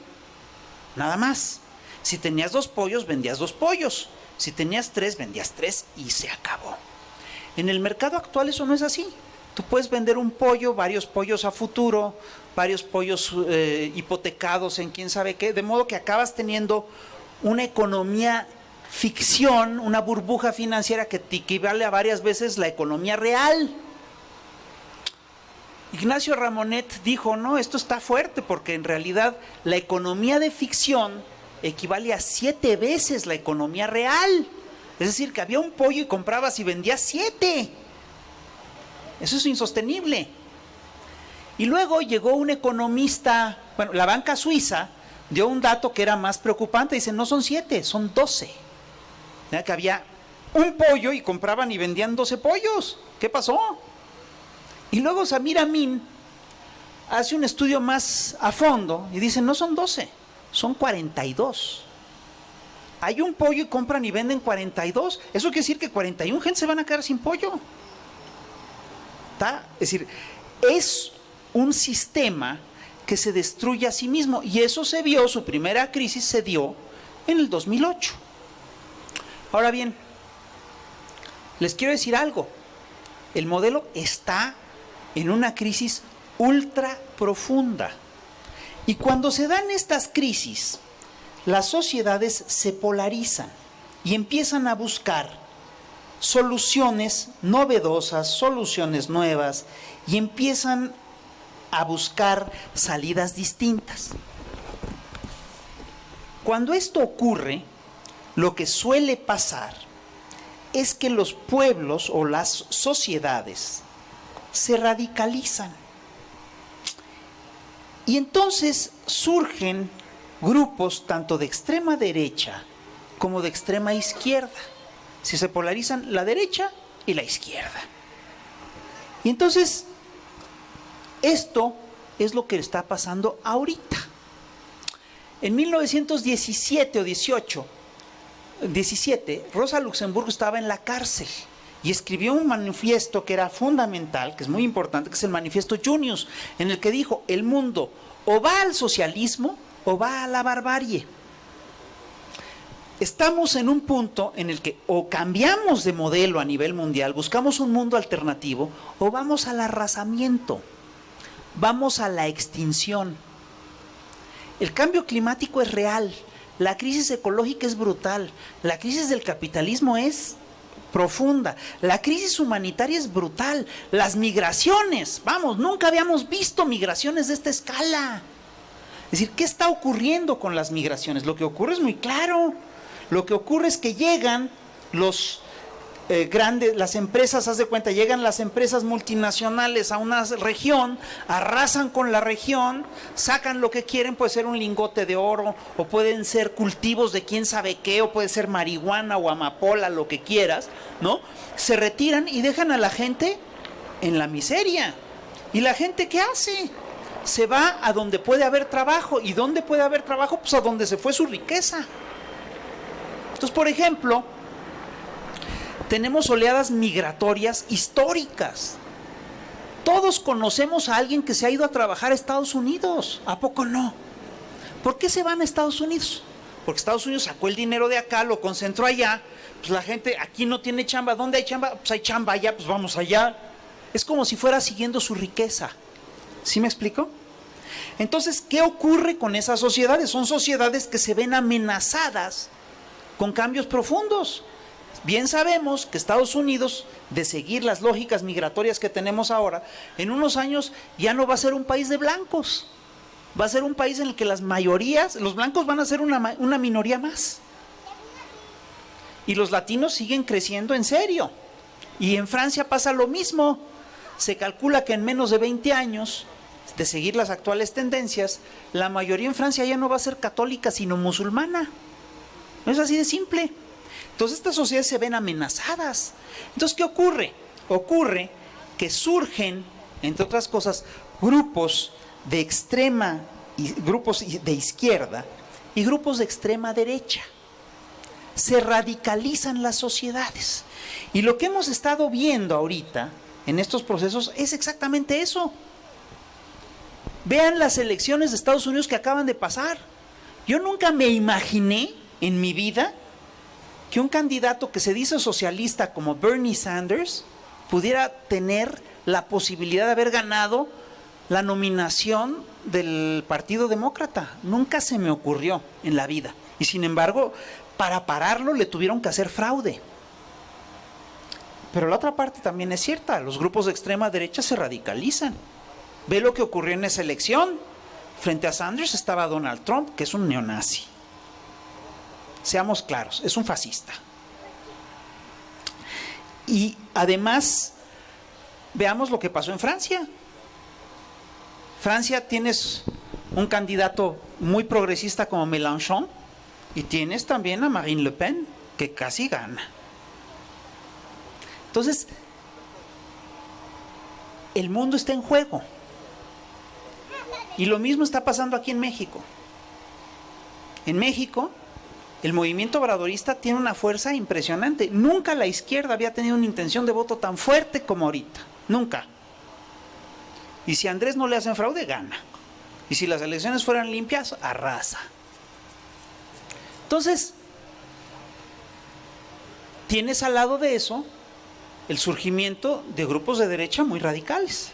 Nada más. Si tenías 2 pollos, vendías 2 pollos. Si tenías 3, vendías 3 y se acabó. En el mercado actual eso no es así. Tú puedes vender un pollo, varios pollos a futuro, varios pollos hipotecados en quién sabe qué, de modo que acabas teniendo una economía ficción, una burbuja financiera que te equivale a varias veces la economía real. Ignacio Ramonet dijo, no, esto está fuerte porque en realidad la economía de ficción equivale a 7 veces la economía real. Es decir, que había un pollo y comprabas y vendías 7. Eso es insostenible. Y luego llegó un economista, bueno, la banca suiza dio un dato que era más preocupante, dice, no son 7, son 12. ¿Ya? Que había un pollo y compraban y vendían 12 pollos. ¿Qué pasó? Y luego Samir Amin hace un estudio más a fondo y dice, no son 12, son 42. Hay un pollo y compran y venden 42. Eso quiere decir que 41 gente se van a quedar sin pollo. ¿Está? Es decir, es un sistema que se destruye a sí mismo. Y eso se vio, su primera crisis se dio en el 2008. Ahora bien, les quiero decir algo. El modelo está en una crisis ultra profunda. Y cuando se dan estas crisis, las sociedades se polarizan y empiezan a buscar soluciones novedosas, soluciones nuevas, y empiezan a buscar salidas distintas. Cuando esto ocurre, lo que suele pasar es que los pueblos o las sociedades se radicalizan. Y entonces surgen grupos tanto de extrema derecha como de extrema izquierda. Si se polarizan la derecha y la izquierda. Y entonces, esto es lo que está pasando ahorita. En 1917 o 17, Rosa Luxemburgo estaba en la cárcel y escribió un manifiesto que era fundamental, que es muy importante, que es el manifiesto Junius, en el que dijo, el mundo o va al socialismo o va a la barbarie. Estamos en un punto en el que o cambiamos de modelo a nivel mundial, buscamos un mundo alternativo, o vamos al arrasamiento, vamos a la extinción. El cambio climático es real, la crisis ecológica es brutal, la crisis del capitalismo es profunda, la crisis humanitaria es brutal, las migraciones, vamos, nunca habíamos visto migraciones de esta escala. Es decir, ¿qué está ocurriendo con las migraciones? Lo que ocurre es muy claro. Lo que ocurre es que llegan los grandes, las empresas, haz de cuenta, llegan las empresas multinacionales a una región, arrasan con la región, sacan lo que quieren, puede ser un lingote de oro, o pueden ser cultivos de quién sabe qué, o puede ser marihuana o amapola, lo que quieras, ¿no? Se retiran y dejan a la gente en la miseria. ¿Y la gente qué hace? Se va a donde puede haber trabajo. ¿Y dónde puede haber trabajo? Pues a donde se fue su riqueza. Entonces, por ejemplo, tenemos oleadas migratorias históricas. Todos conocemos a alguien que se ha ido a trabajar a Estados Unidos. ¿A poco no? ¿Por qué se van a Estados Unidos? Porque Estados Unidos sacó el dinero de acá, lo concentró allá. Pues la gente aquí no tiene chamba. ¿Dónde hay chamba? Pues hay chamba allá, pues vamos allá. Es como si fuera siguiendo su riqueza. ¿Sí me explico? Entonces, ¿qué ocurre con esas sociedades? Son sociedades que se ven amenazadas con cambios profundos. Bien sabemos que Estados Unidos, de seguir las lógicas migratorias que tenemos ahora, en unos años ya no va a ser un país de blancos. Va a ser un país en el que las mayorías, los blancos van a ser una minoría más. Y los latinos siguen creciendo en serio. Y en Francia pasa lo mismo. Se calcula que en menos de 20 años, de seguir las actuales tendencias, la mayoría en Francia ya no va a ser católica, sino musulmana. No es así de simple. Entonces estas sociedades se ven amenazadas. Entonces, ¿qué ocurre? Ocurre que surgen, entre otras cosas, grupos de extrema, grupos de izquierda y grupos de extrema derecha. Se radicalizan las sociedades. Y lo que hemos estado viendo ahorita en estos procesos es exactamente eso. Vean las elecciones de Estados Unidos que acaban de pasar. Yo nunca me imaginé en mi vida que un candidato que se dice socialista como Bernie Sanders pudiera tener la posibilidad de haber ganado la nominación del Partido Demócrata. Nunca se me ocurrió en la vida. Y sin embargo, para pararlo le tuvieron que hacer fraude. Pero la otra parte también es cierta, los grupos de extrema derecha se radicalizan. Ve lo que ocurrió en esa elección. Frente a Sanders estaba Donald Trump, que es un neonazi. Seamos claros, es un fascista. Y además, veamos lo que pasó en Francia. Francia tienes un candidato muy progresista como Mélenchon y tienes también a Marine Le Pen, que casi gana. Entonces, el mundo está en juego. Y lo mismo está pasando aquí en México. En México, el movimiento obradorista tiene una fuerza impresionante. Nunca la izquierda había tenido una intención de voto tan fuerte como ahorita. Nunca. Y si a Andrés no le hacen fraude, gana. Y si las elecciones fueran limpias, arrasa. Entonces, tienes al lado de eso el surgimiento de grupos de derecha muy radicales.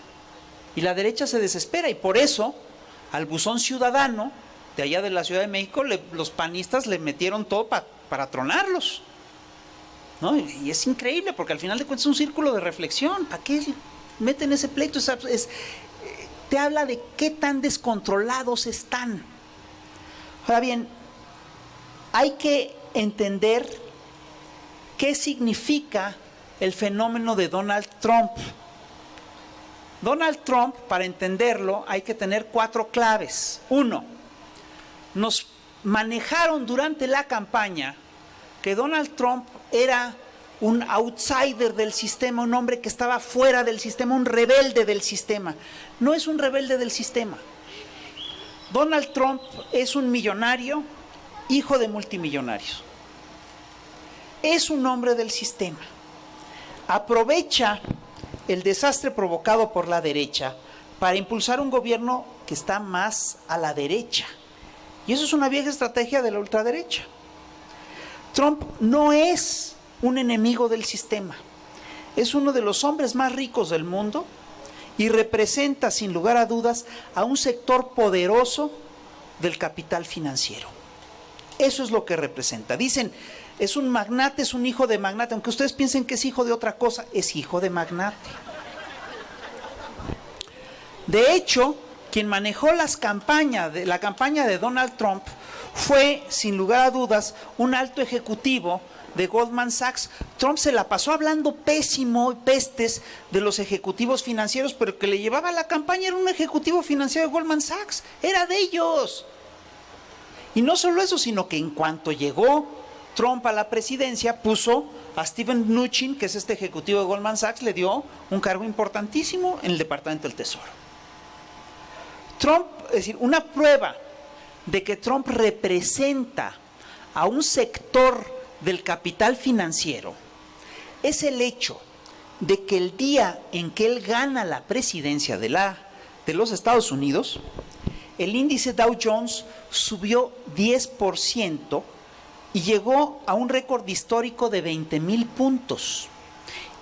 Y la derecha se desespera, y por eso al buzón ciudadano de allá de la Ciudad de México, los panistas le metieron todo para tronarlos, ¿no? Y es increíble, porque al final de cuentas es un círculo de reflexión. ¿Para qué meten ese pleito? Te habla de qué tan descontrolados están. Ahora bien, hay que entender qué significa el fenómeno de Donald Trump. Donald Trump, para entenderlo, hay que tener 4 claves. 1, nos manejaron durante la campaña que Donald Trump era un outsider del sistema, un hombre que estaba fuera del sistema, un rebelde del sistema. No es un rebelde del sistema. Donald Trump es un millonario, hijo de multimillonarios. Es un hombre del sistema. Aprovecha el desastre provocado por la derecha para impulsar un gobierno que está más a la derecha. Y eso es una vieja estrategia de la ultraderecha. Trump no es un enemigo del sistema. Es uno de los hombres más ricos del mundo y representa, sin lugar a dudas, a un sector poderoso del capital financiero. Eso es lo que representa. Dicen, es un magnate, es un hijo de magnate. Aunque ustedes piensen que es hijo de otra cosa, es hijo de magnate. De hecho, quien manejó la campaña de Donald Trump fue, sin lugar a dudas, un alto ejecutivo de Goldman Sachs. Trump se la pasó hablando pésimo y pestes de los ejecutivos financieros, pero el que le llevaba la campaña era un ejecutivo financiero de Goldman Sachs. Era de ellos. Y no solo eso, sino que en cuanto llegó Trump a la presidencia, puso a Steven Mnuchin, que es este ejecutivo de Goldman Sachs, le dio un cargo importantísimo en el Departamento del Tesoro. Trump, es decir, una prueba de que Trump representa a un sector del capital financiero es el hecho de que el día en que él gana la presidencia de los Estados Unidos, el índice Dow Jones subió 10% y llegó a un récord histórico de 20,000 puntos.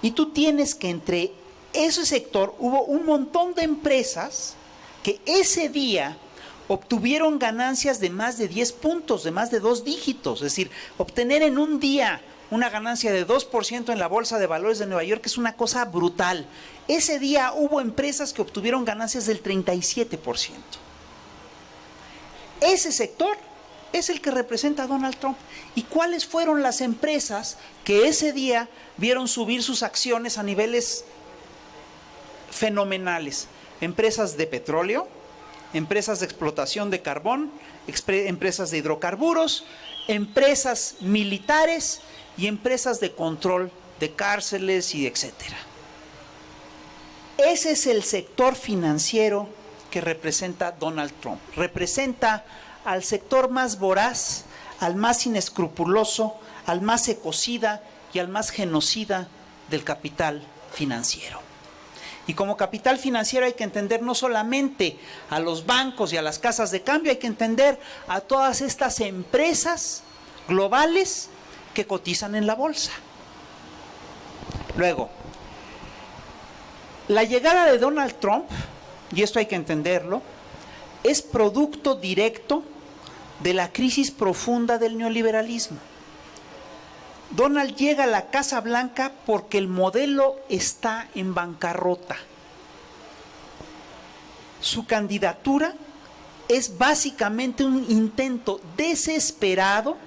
Y tú tienes que entre ese sector hubo un montón de empresas que ese día obtuvieron ganancias de más de 10 puntos, de más de 2 dígitos. Es decir, obtener en un día una ganancia de 2% en la Bolsa de Valores de Nueva York es una cosa brutal. Ese día hubo empresas que obtuvieron ganancias del 37%. Ese sector es el que representa a Donald Trump. ¿Y cuáles fueron las empresas que ese día vieron subir sus acciones a niveles fenomenales? Empresas de petróleo, empresas de explotación de carbón, empresas de hidrocarburos, empresas militares y empresas de control de cárceles y etcétera. Ese es el sector financiero que representa Donald Trump. Representa al sector más voraz, al más inescrupuloso, al más ecocida y al más genocida del capital financiero. Y como capital financiero hay que entender no solamente a los bancos y a las casas de cambio, hay que entender a todas estas empresas globales que cotizan en la bolsa. Luego, la llegada de Donald Trump, y esto hay que entenderlo, es producto directo de la crisis profunda del neoliberalismo. Donald llega a la Casa Blanca porque el modelo está en bancarrota. Su candidatura es básicamente un intento desesperado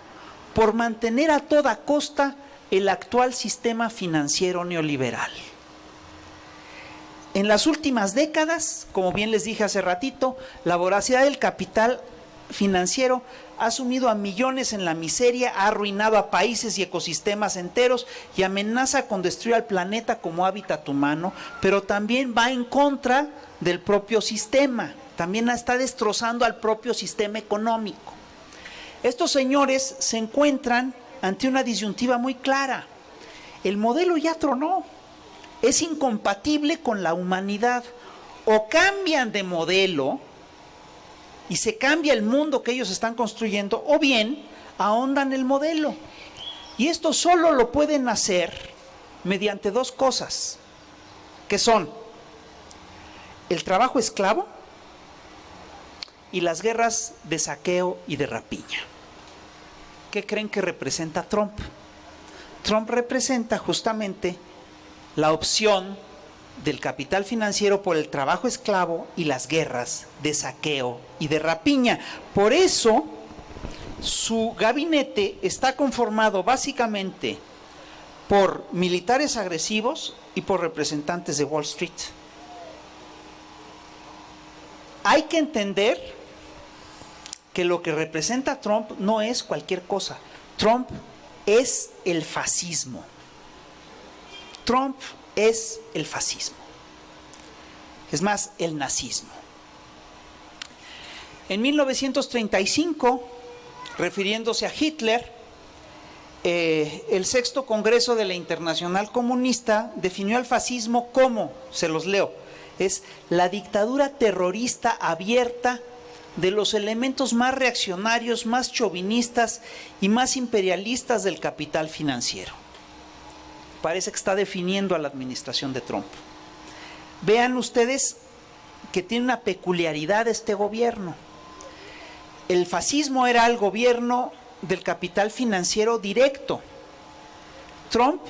por mantener a toda costa el actual sistema financiero neoliberal. En las últimas décadas, como bien les dije hace ratito, la voracidad del capital financiero ha sumido a millones en la miseria, ha arruinado a países y ecosistemas enteros y amenaza con destruir al planeta como hábitat humano, pero también va en contra del propio sistema, también está destrozando al propio sistema económico. Estos señores se encuentran ante una disyuntiva muy clara. El modelo ya tronó, es incompatible con la humanidad. O cambian de modelo y se cambia el mundo que ellos están construyendo, o bien ahondan el modelo. Y esto solo lo pueden hacer mediante dos cosas, que son el trabajo esclavo y las guerras de saqueo y de rapiña. ¿Qué creen que representa Trump? Trump representa justamente la opción del capital financiero por el trabajo esclavo y las guerras de saqueo y de rapiña. Por eso, su gabinete está conformado básicamente por militares agresivos y por representantes de Wall Street. Hay que entender que lo que representa Trump no es cualquier cosa. Trump es el fascismo. Trump es el fascismo. Es más, el nazismo. En 1935, refiriéndose a Hitler, el sexto Congreso de la Internacional Comunista definió al fascismo como, se los leo, es la dictadura terrorista abierta de los elementos más reaccionarios, más chauvinistas y más imperialistas del capital financiero. Parece que está definiendo a la administración de Trump. Vean ustedes que tiene una peculiaridad este gobierno. El fascismo era el gobierno del capital financiero directo. Trump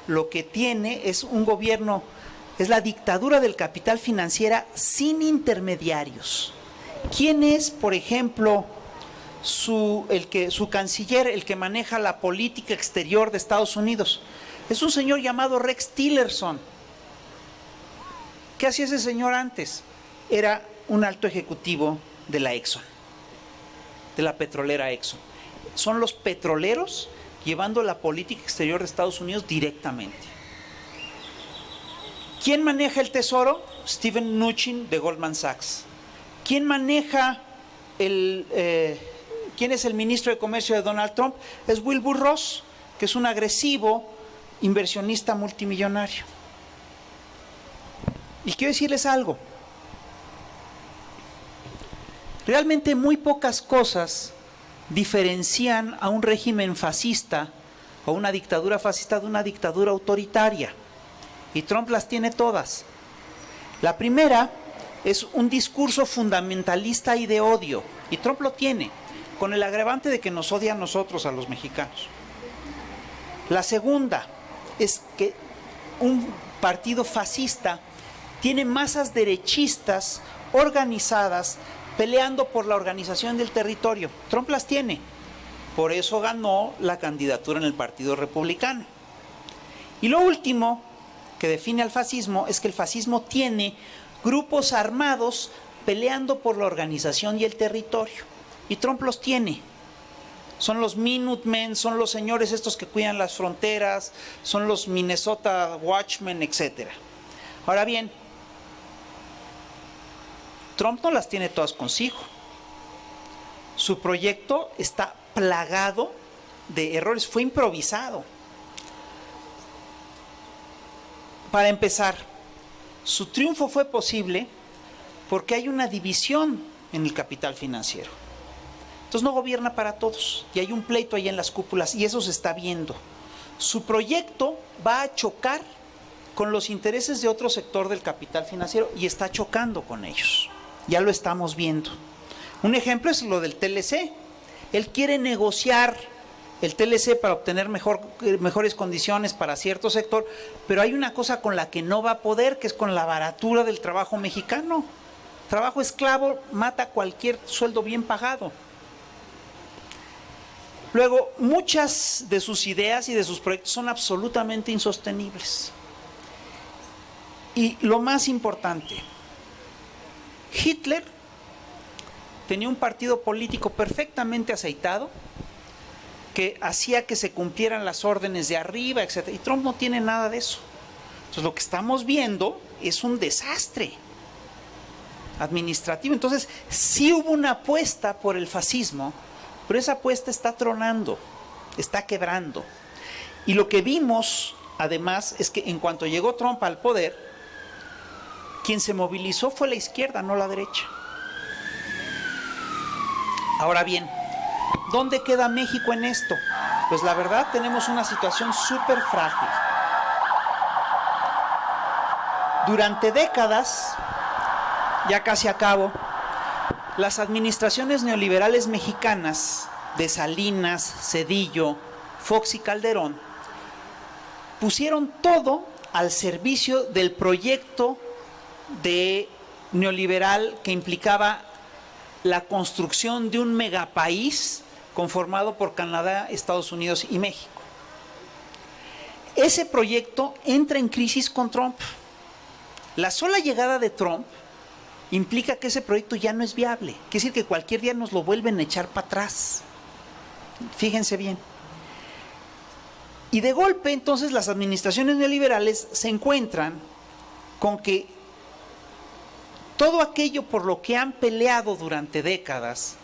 lo que tiene es un gobierno, es la dictadura del capital financiero sin intermediarios. ¿Quién es, por ejemplo, su canciller, el que maneja la política exterior de Estados Unidos? Es un señor llamado Rex Tillerson. ¿Qué hacía ese señor antes? Era un alto ejecutivo de la Exxon, de la petrolera Exxon. Son los petroleros llevando la política exterior de Estados Unidos directamente. ¿Quién maneja el tesoro? Steven Mnuchin de Goldman Sachs. ¿Quién maneja quién es el ministro de Comercio de Donald Trump? Es Wilbur Ross, que es un agresivo inversionista multimillonario. Y quiero decirles algo. Realmente muy pocas cosas diferencian a un régimen fascista o una dictadura fascista de una dictadura autoritaria. Y Trump las tiene todas. La primera es un discurso fundamentalista y de odio. Y Trump lo tiene, con el agravante de que nos odia a nosotros, a los mexicanos. La segunda es que un partido fascista tiene masas derechistas organizadas peleando por la organización del territorio. Trump las tiene. Por eso ganó la candidatura en el Partido Republicano. Y lo último que define al fascismo es que el fascismo tiene grupos armados peleando por la organización y el territorio. Y Trump los tiene. Son los Minutemen, son los señores estos que cuidan las fronteras, son los Minnesota Watchmen, etc. Ahora bien, Trump no las tiene todas consigo. Su proyecto está plagado de errores, fue improvisado. Para empezar, su triunfo fue posible porque hay una división en el capital financiero. Entonces no gobierna para todos y hay un pleito ahí en las cúpulas y eso se está viendo. Su proyecto va a chocar con los intereses de otro sector del capital financiero y está chocando con ellos. Ya lo estamos viendo. Un ejemplo es lo del TLC. Él quiere negociar el TLC para obtener mejores condiciones para cierto sector, pero hay una cosa con la que no va a poder, que es con la baratura del trabajo mexicano. Trabajo esclavo mata cualquier sueldo bien pagado. Luego, muchas de sus ideas y de sus proyectos son absolutamente insostenibles. Y lo más importante, Hitler tenía un partido político perfectamente aceitado que hacía que se cumplieran las órdenes de arriba, etc. Y Trump no tiene nada de eso. Entonces lo que estamos viendo es un desastre administrativo. Entonces sí hubo una apuesta por el fascismo, pero esa apuesta está tronando, está quebrando. Y lo que vimos, además, es que en cuanto llegó Trump al poder, quien se movilizó fue la izquierda, no la derecha. Ahora bien, ¿dónde queda México en esto? Pues la verdad tenemos una situación súper frágil. Durante décadas, ya casi acabo, las administraciones neoliberales mexicanas de Salinas, Zedillo, Fox y Calderón pusieron todo al servicio del proyecto de neoliberal que implicaba la construcción de un megapaís conformado por Canadá, Estados Unidos y México. Ese proyecto entra en crisis con Trump. La sola llegada de Trump implica que ese proyecto ya no es viable. Quiere decir que cualquier día nos lo vuelven a echar para atrás. Fíjense bien. Y de golpe, entonces, las administraciones neoliberales se encuentran con que todo aquello por lo que han peleado durante décadas,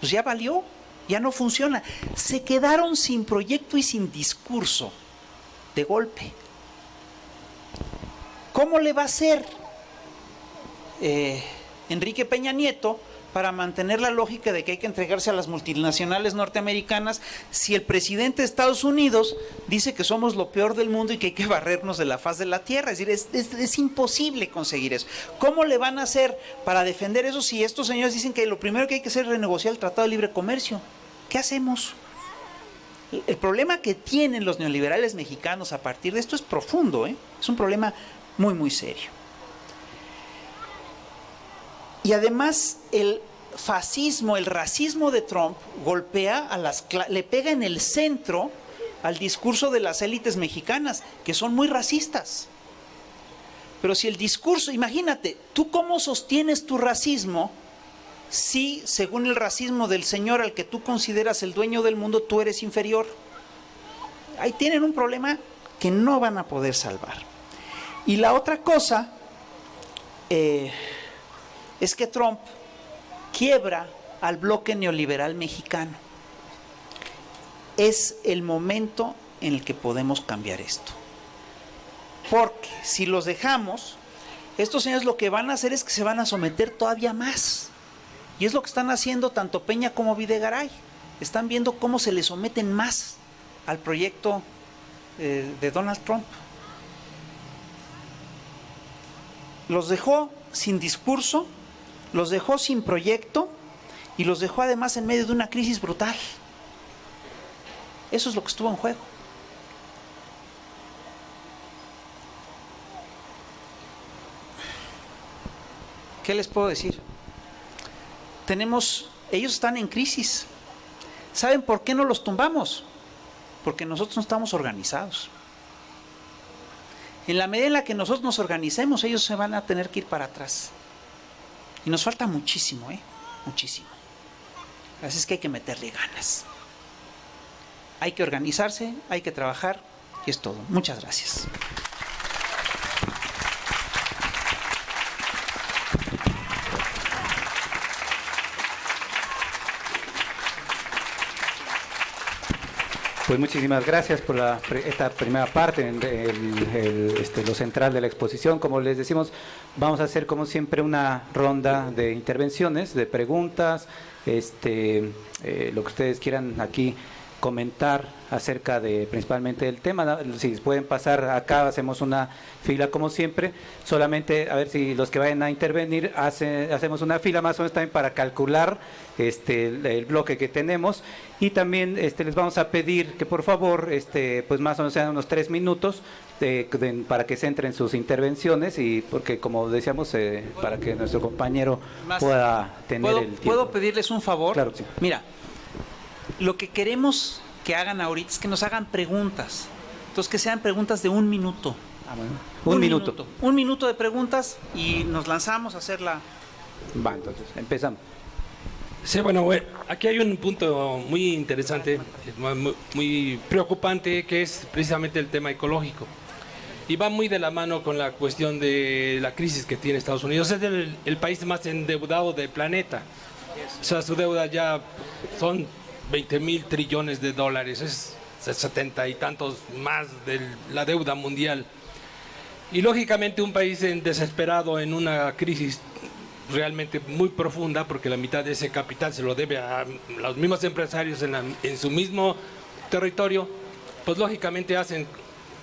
pues ya valió, ya no funciona. Se quedaron sin proyecto y sin discurso, de golpe. ¿Cómo le va a hacer Enrique Peña Nieto para mantener la lógica de que hay que entregarse a las multinacionales norteamericanas si el presidente de Estados Unidos dice que somos lo peor del mundo y que hay que barrernos de la faz de la tierra? Es decir, es imposible conseguir eso. ¿Cómo le van a hacer para defender eso si estos señores dicen que lo primero que hay que hacer es renegociar el Tratado de Libre Comercio? ¿Qué hacemos? El problema que tienen los neoliberales mexicanos a partir de esto es profundo, ¿eh? Es un problema muy, muy serio. Y además el fascismo, el racismo de Trump golpea le pega en el centro al discurso de las élites mexicanas, que son muy racistas. Pero si el discurso, imagínate, ¿tú cómo sostienes tu racismo si, según el racismo del señor al que tú consideras el dueño del mundo, tú eres inferior? Ahí tienen un problema que no van a poder salvar. Y la otra cosa es que Trump quiebra al bloque neoliberal mexicano. Es el momento en el que podemos cambiar esto. Porque si los dejamos, estos señores lo que van a hacer es que se van a someter todavía más. Y es lo que están haciendo tanto Peña como Videgaray. Están viendo cómo se le someten más al proyecto de Donald Trump. Los dejó sin discurso, los dejó sin proyecto y los dejó además en medio de una crisis brutal. Eso es lo que estuvo en juego. ¿Qué les puedo decir? Ellos están en crisis. ¿Saben por qué no los tumbamos? Porque nosotros no estamos organizados. En la medida en la que nosotros nos organicemos, ellos se van a tener que ir para atrás. Y nos falta muchísimo, muchísimo. Así es que hay que meterle ganas. Hay que organizarse, hay que trabajar, y es todo. Muchas gracias. Pues muchísimas gracias por esta primera parte, lo central de la exposición. Como les decimos, vamos a hacer como siempre una ronda de intervenciones, de preguntas, lo que ustedes quieran aquí comentar acerca de principalmente del tema. Si pueden pasar acá, hacemos una fila como siempre, solamente a ver si los que vayan a intervenir hacemos una fila más o menos también para calcular el bloque que tenemos, y también les vamos a pedir que por favor pues más o menos sean unos 3 minutos para que centren sus intervenciones, y porque como decíamos para que nuestro compañero pueda tener el tiempo. ¿Puedo pedirles un favor? Claro, sí. Mira, lo que queremos que hagan ahorita es que nos hagan preguntas. Entonces, que sean preguntas de 1 minuto Bueno. Un minuto. Un minuto de preguntas y nos lanzamos a hacer la... Va, entonces, empezamos. Sí, bueno, aquí hay un punto muy interesante, muy preocupante, que es precisamente el tema ecológico. Y va muy de la mano con la cuestión de la crisis que tiene Estados Unidos. Es el país más endeudado del planeta. O sea, su deuda ya son 20,000 trillones de dólares. Es 70 y tantos más de la deuda mundial. Y lógicamente un país desesperado en una crisis realmente muy profunda, porque la mitad de ese capital se lo debe a los mismos empresarios en su mismo territorio, pues lógicamente hacen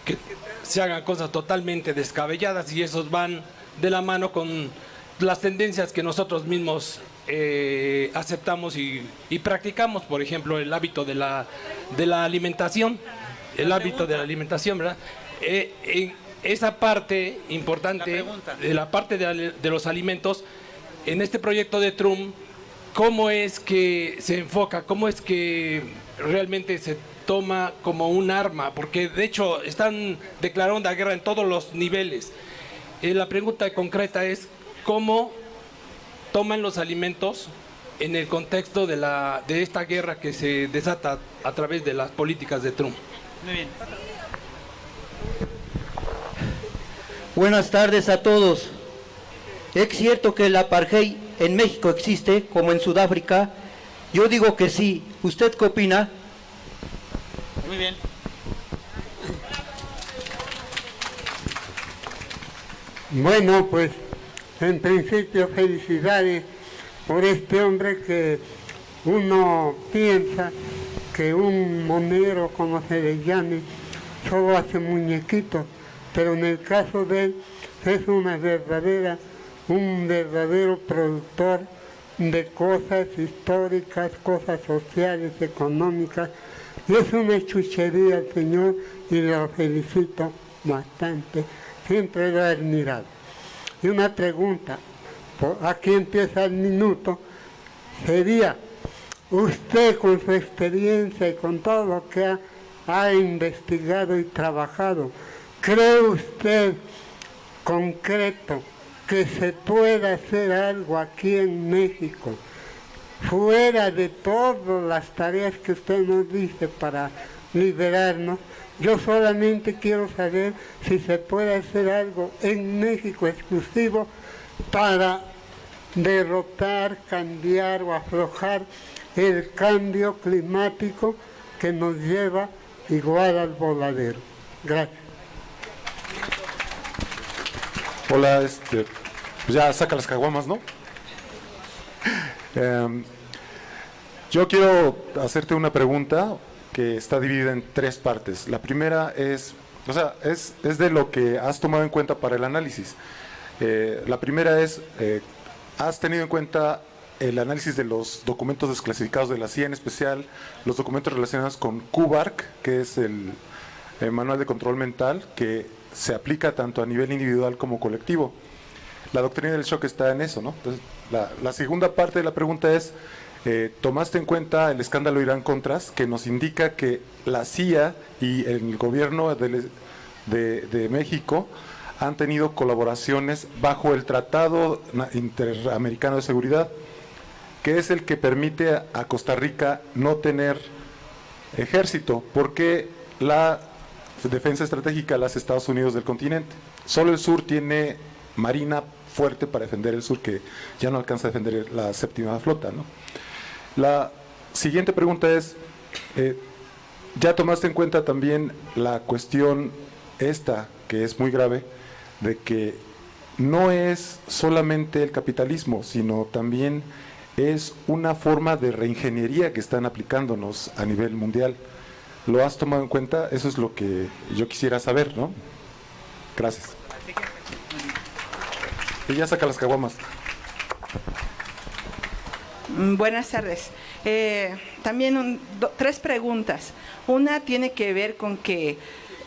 que se hagan cosas totalmente descabelladas, y esos van de la mano con las tendencias que nosotros mismos aceptamos y practicamos. Por ejemplo, el hábito de la alimentación, ¿verdad? Esa parte importante de la parte de los alimentos en este proyecto de Trump, ¿cómo es que se enfoca? ¿Cómo es que realmente se toma como un arma? Porque de hecho están declarando la guerra en todos los niveles. La pregunta concreta es ¿cómo toman los alimentos en el contexto de esta guerra que se desata a través de las políticas de Trump? Muy bien. Buenas tardes a todos. ¿Es cierto que el apartheid en México existe, como en Sudáfrica? Yo digo que sí. ¿Usted qué opina? Muy bien. Bueno, pues en principio felicidades por este hombre que uno piensa que un monero, como se le llame, solo hace muñequitos, pero en el caso de él es un verdadero productor de cosas históricas, cosas sociales, económicas, y es una chuchería el señor y lo felicito bastante, siempre lo he admirado. Y una pregunta, aquí empieza el minuto, sería, usted con su experiencia y con todo lo que ha investigado y trabajado, ¿cree usted concreto que se pueda hacer algo aquí en México, fuera de todas las tareas que usted nos dice para liberarnos? Yo solamente quiero saber si se puede hacer algo en México exclusivo para derrotar, cambiar o aflojar el cambio climático que nos lleva igual al voladero. Gracias. Hola, pues ya saca las caguamas, ¿no? Yo quiero hacerte una pregunta que está dividida en tres partes. La primera es de lo que has tomado en cuenta para el análisis. La primera es, ¿has tenido en cuenta el análisis de los documentos desclasificados de la CIA, en especial los documentos relacionados con QBARC, que es el Manual de Control Mental, que se aplica tanto a nivel individual como colectivo? La doctrina del shock está en eso, ¿no? Entonces, la segunda parte de la pregunta es, ¿tomaste en cuenta el escándalo Irán-Contras, que nos indica que la CIA y el gobierno de México han tenido colaboraciones bajo el Tratado Interamericano de Seguridad, que es el que permite a Costa Rica no tener ejército, porque la defensa estratégica de los Estados Unidos del continente? Solo el sur tiene marina fuerte para defender el sur, que ya no alcanza a defender la séptima flota, ¿no? La siguiente pregunta es, ¿ya tomaste en cuenta también la cuestión esta, que es muy grave, de que no es solamente el capitalismo, sino también es una forma de reingeniería que están aplicándonos a nivel mundial? ¿Lo has tomado en cuenta? Eso es lo que yo quisiera saber, ¿no? Gracias. Y ya saca las caguamas. Buenas tardes. También tres preguntas. Una tiene que ver con que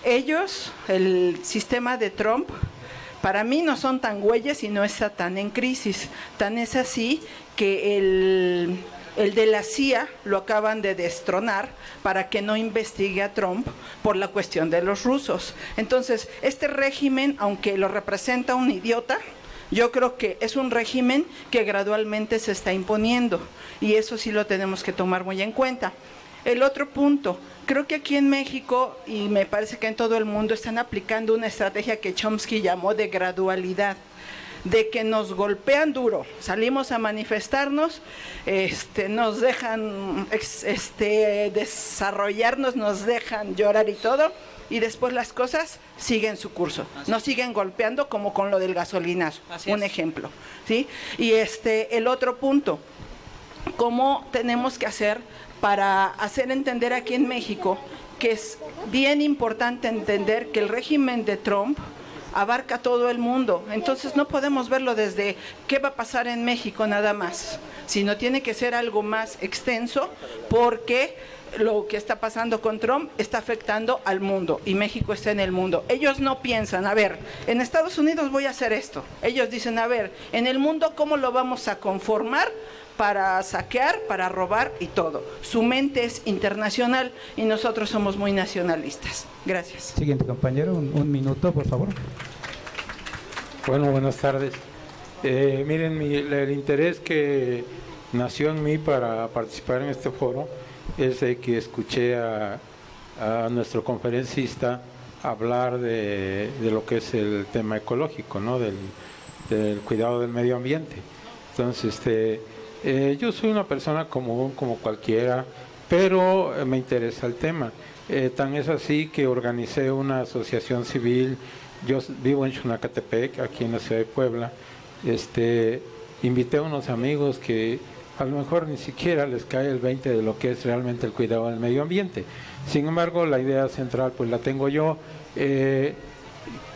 ellos, el sistema de Trump, para mí no son tan güeyes y no está tan en crisis. Tan es así que el de la CIA lo acaban de destronar para que no investigue a Trump por la cuestión de los rusos. Entonces, este régimen, aunque lo representa un idiota, yo creo que es un régimen que gradualmente se está imponiendo y eso sí lo tenemos que tomar muy en cuenta. El otro punto, creo que aquí en México y me parece que en todo el mundo están aplicando una estrategia que Chomsky llamó de gradualidad, de que nos golpean duro, salimos a manifestarnos, nos dejan desarrollarnos, nos dejan llorar y todo, y después las cosas siguen su curso, nos siguen golpeando como con lo del gasolinazo, un ejemplo, ¿sí? Y el otro punto, ¿cómo tenemos que hacer para hacer entender aquí en México que es bien importante entender que el régimen de Trump abarca todo el mundo? Entonces no podemos verlo desde qué va a pasar en México nada más, sino tiene que ser algo más extenso, porque lo que está pasando con Trump está afectando al mundo y México está en el mundo. Ellos no piensan, a ver, en Estados Unidos voy a hacer esto. Ellos dicen, a ver, en el mundo ¿cómo lo vamos a conformar para saquear, para robar y todo? Su mente es internacional y nosotros somos muy nacionalistas. Gracias. Siguiente compañero, un minuto, por favor. Bueno, buenas tardes. Miren, el interés que nació en mí para participar en este foro es de que escuché a nuestro conferencista hablar de lo que es el tema ecológico, ¿no? Del cuidado del medio ambiente. Entonces, yo soy una persona común como cualquiera, pero me interesa el tema. Tan es así que organicé una asociación civil. Yo vivo en Xunacatepec, aquí en la ciudad de Puebla. Invité a unos amigos que a lo mejor ni siquiera les cae el 20 de lo que es realmente el cuidado del medio ambiente. Sin embargo, la idea central pues la tengo yo.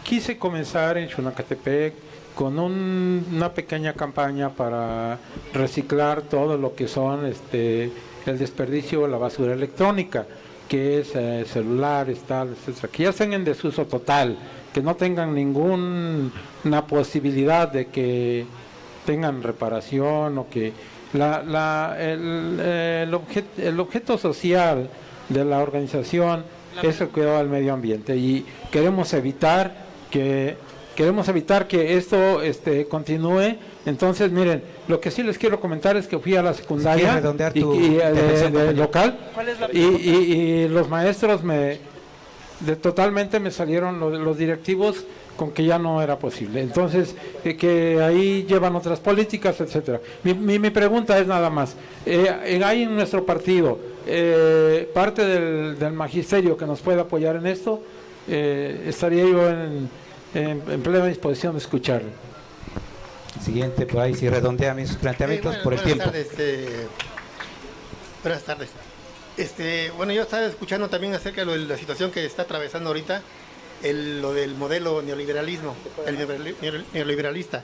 Quise comenzar en Xunacatepec con una pequeña campaña para reciclar todo lo que son el desperdicio, la basura electrónica, que es celulares, tal, etcétera, que ya estén en desuso total, que no tengan ninguna posibilidad de que tengan reparación, o que el objeto social de la organización es el cuidado del medio ambiente, y queremos evitar que esto continúe. Entonces, miren, lo que sí les quiero comentar es que fui a la secundaria local y los maestros totalmente me salieron los directivos con que ya no era posible. Entonces, que ahí llevan otras políticas, etcétera. Mi pregunta es nada más, ¿hay en nuestro partido parte del magisterio que nos pueda apoyar en esto? Estaría yo en plena disposición de escucharlo. Siguiente, por ahí si redondea mis planteamientos por el tiempo. Buenas tardes. Bueno, yo estaba escuchando también acerca de la situación que está atravesando ahorita, lo del modelo neoliberalismo, el neoliberalista.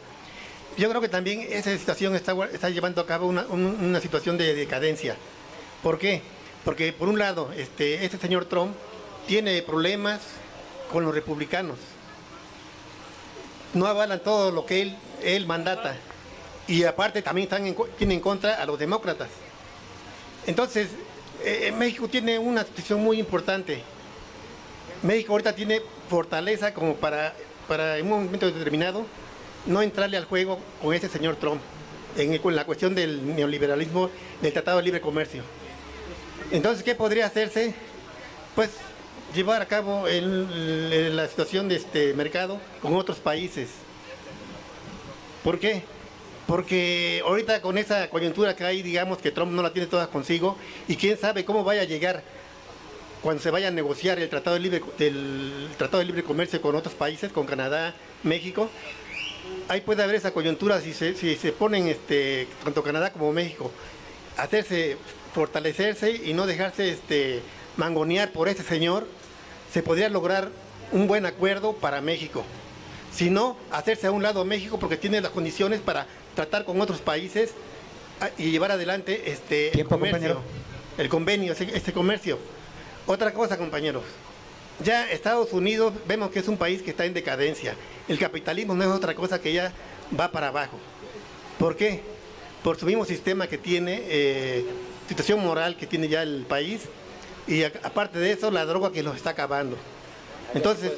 Yo creo que también esa situación está llevando a cabo una situación de decadencia. ¿Por qué? Porque por un lado, este señor Trump tiene problemas con los republicanos. No avalan todo lo que él mandata. Y aparte también tienen en contra a los demócratas. Entonces, México tiene una situación muy importante. México ahorita tiene fortaleza como para en un momento determinado no entrarle al juego con este señor Trump con la cuestión del neoliberalismo, del Tratado de Libre Comercio. Entonces, ¿qué podría hacerse? Pues llevar a cabo la situación de este mercado con otros países. ¿Por qué? Porque ahorita con esa coyuntura que hay, digamos que Trump no la tiene toda consigo, y quién sabe cómo vaya a llegar cuando se vaya a negociar el Tratado de Libre Comercio con otros países, con Canadá, México. Ahí puede haber esa coyuntura si se ponen tanto Canadá como México fortalecerse y no dejarse mangonear por este señor, se podría lograr un buen acuerdo para México. Si no, hacerse a un lado México, porque tiene las condiciones para tratar con otros países y llevar adelante el comercio, el convenio, este comercio. Otra cosa, compañeros, ya Estados Unidos vemos que es un país que está en decadencia. El capitalismo no es otra cosa que ya va para abajo. ¿Por qué? por su mismo sistema que tiene, situación moral que tiene ya el país, y aparte de eso, la droga que los está acabando. Entonces,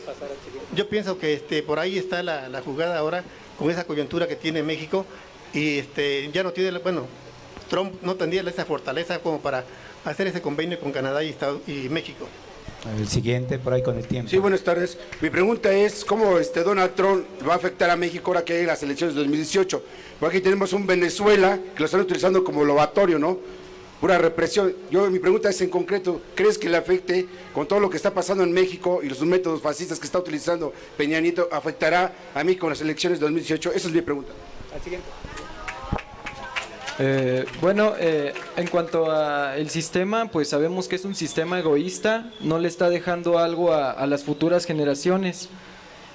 yo pienso que por ahí está la jugada ahora, con esa coyuntura que tiene México, y ya no tiene, bueno, Trump no tendría esa fortaleza como para hacer ese convenio con Canadá y México. El siguiente, por ahí con el tiempo. Sí, buenas tardes. Mi pregunta es, ¿cómo Donald Trump va a afectar a México ahora que hay las elecciones de 2018? Porque aquí tenemos un Venezuela que lo están utilizando como lobatorio, ¿no? Pura represión. Mi pregunta es en concreto, ¿crees que le afecte con todo lo que está pasando en México y los métodos fascistas que está utilizando Peña Nieto, afectará a México con las elecciones de 2018? Esa es mi pregunta. Al siguiente. En cuanto al sistema, pues sabemos que es un sistema egoísta, no le está dejando algo a las futuras generaciones.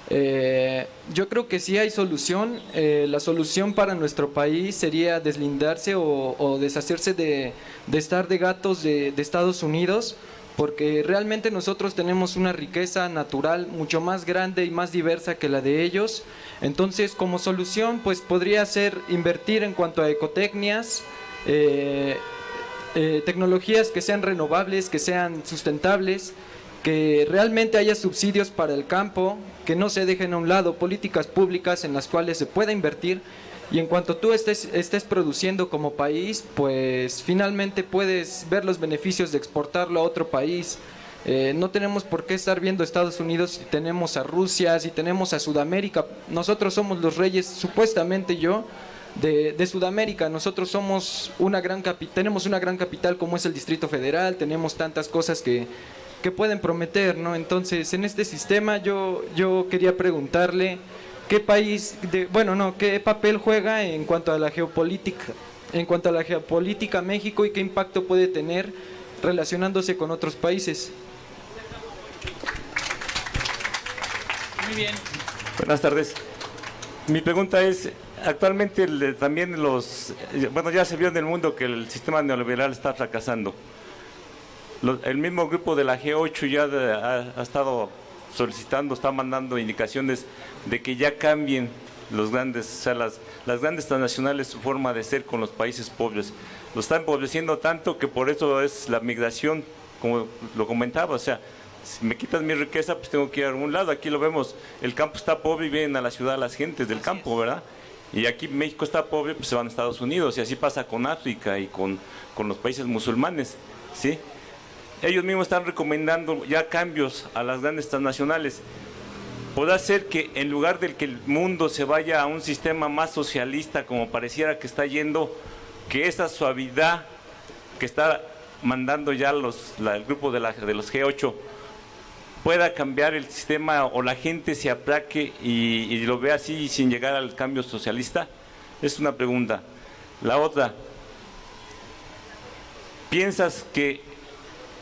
Yo creo que sí hay solución. La solución para nuestro país sería deslindarse o deshacerse de estar de gatos de Estados Unidos, porque realmente nosotros tenemos una riqueza natural mucho más grande y más diversa que la de ellos. Entonces, como solución, pues podría ser invertir en cuanto a ecotecnias, tecnologías que sean renovables, que sean sustentables, que realmente haya subsidios para el campo, que no se dejen a un lado, políticas públicas en las cuales se pueda invertir. Y en cuanto tú estés produciendo como país, pues finalmente puedes ver los beneficios de exportarlo a otro país. No tenemos por qué estar viendo a Estados Unidos si tenemos a Rusia, si tenemos a Sudamérica. Nosotros somos los reyes, supuestamente de Sudamérica. Nosotros somos tenemos una gran capital como es el Distrito Federal, tenemos tantas cosas que pueden prometer, ¿no? Entonces, en este sistema yo quería preguntarle qué papel juega en cuanto a la geopolítica México y qué impacto puede tener relacionándose con otros países. Muy bien. Buenas tardes. Mi pregunta es, actualmente ya se vio en el mundo que el sistema neoliberal está fracasando. El mismo grupo de la G8 ya ha estado solicitando, está mandando indicaciones de que ya cambien las grandes transnacionales su forma de ser con los países pobres. Lo están empobreciendo tanto que por eso es la migración, como lo comentaba, o sea, si me quitas mi riqueza, pues tengo que ir a algún lado. Aquí lo vemos, el campo está pobre y vienen a la ciudad las gentes del campo, ¿verdad? Y aquí México está pobre, pues se van a Estados Unidos, y así pasa con África y con los países musulmanes, ¿sí? Ellos mismos están recomendando ya cambios a las grandes transnacionales. ¿Podrá ser que en lugar de que el mundo se vaya a un sistema más socialista, como pareciera que está yendo, que esa suavidad que está mandando ya el grupo de los G8 pueda cambiar el sistema o la gente se aplaque y lo vea así sin llegar al cambio socialista? Es una pregunta. La otra, ¿piensas que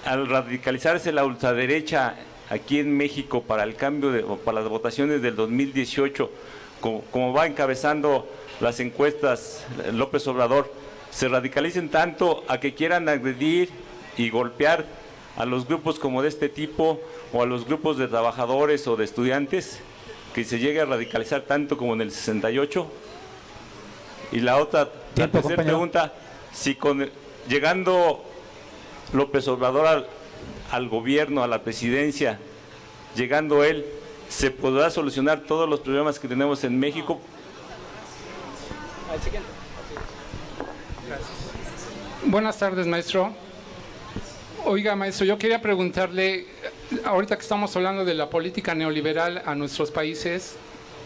al radicalizarse la ultraderecha aquí en México para el cambio para las votaciones del 2018, como va encabezando las encuestas López Obrador, se radicalicen tanto a que quieran agredir y golpear a los grupos como de este tipo o a los grupos de trabajadores o de estudiantes, que se llegue a radicalizar tanto como en el 68? Y la tercera pregunta, si llegando López Obrador al gobierno, a la presidencia, llegando él, ¿se podrá solucionar todos los problemas que tenemos en México? Buenas tardes, maestro. Oiga, maestro, yo quería preguntarle, ahorita que estamos hablando de la política neoliberal a nuestros países,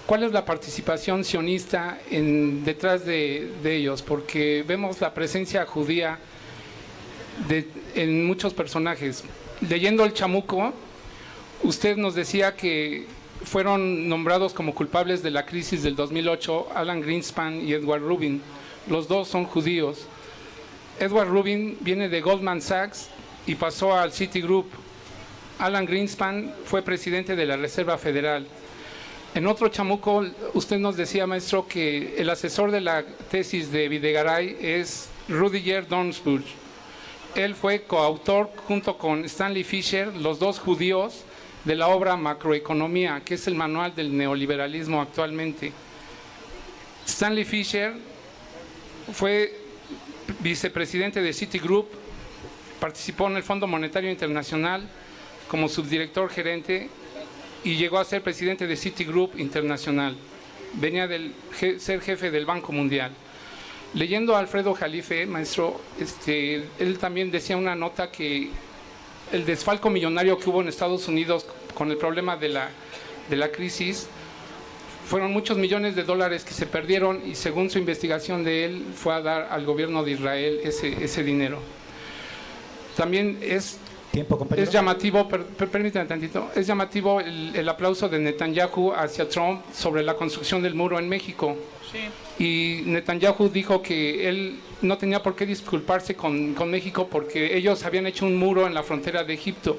¿cuál es la participación sionista detrás de ellos? Porque vemos la presencia judía en muchos personajes. Leyendo El Chamuco, usted nos decía que fueron nombrados como culpables de la crisis del 2008 Alan Greenspan y Edward Rubin. Los dos son judíos. Edward Rubin viene de Goldman Sachs y pasó al Citigroup. Alan Greenspan fue presidente de la Reserva Federal. En otro Chamuco, usted nos decía, maestro, que el asesor de la tesis de Videgaray es Rudiger Donsburg. Él fue coautor junto con Stanley Fischer, los dos judíos, de la obra Macroeconomía, que es el manual del neoliberalismo actualmente. Stanley Fischer fue vicepresidente de Citigroup, participó en el Fondo Monetario Internacional como subdirector gerente y llegó a ser presidente de Citigroup Internacional. Venía de ser jefe del Banco Mundial. Leyendo a Alfredo Jalife, maestro, él también decía una nota que el desfalco millonario que hubo en Estados Unidos con el problema de la crisis fueron muchos millones de dólares que se perdieron y según su investigación de él fue a dar al gobierno de Israel ese dinero. También es llamativo, permítame tantito, es llamativo el aplauso de Netanyahu hacia Trump sobre la construcción del muro en México. Sí. Y Netanyahu dijo que él no tenía por qué disculparse con México porque ellos habían hecho un muro en la frontera de Egipto,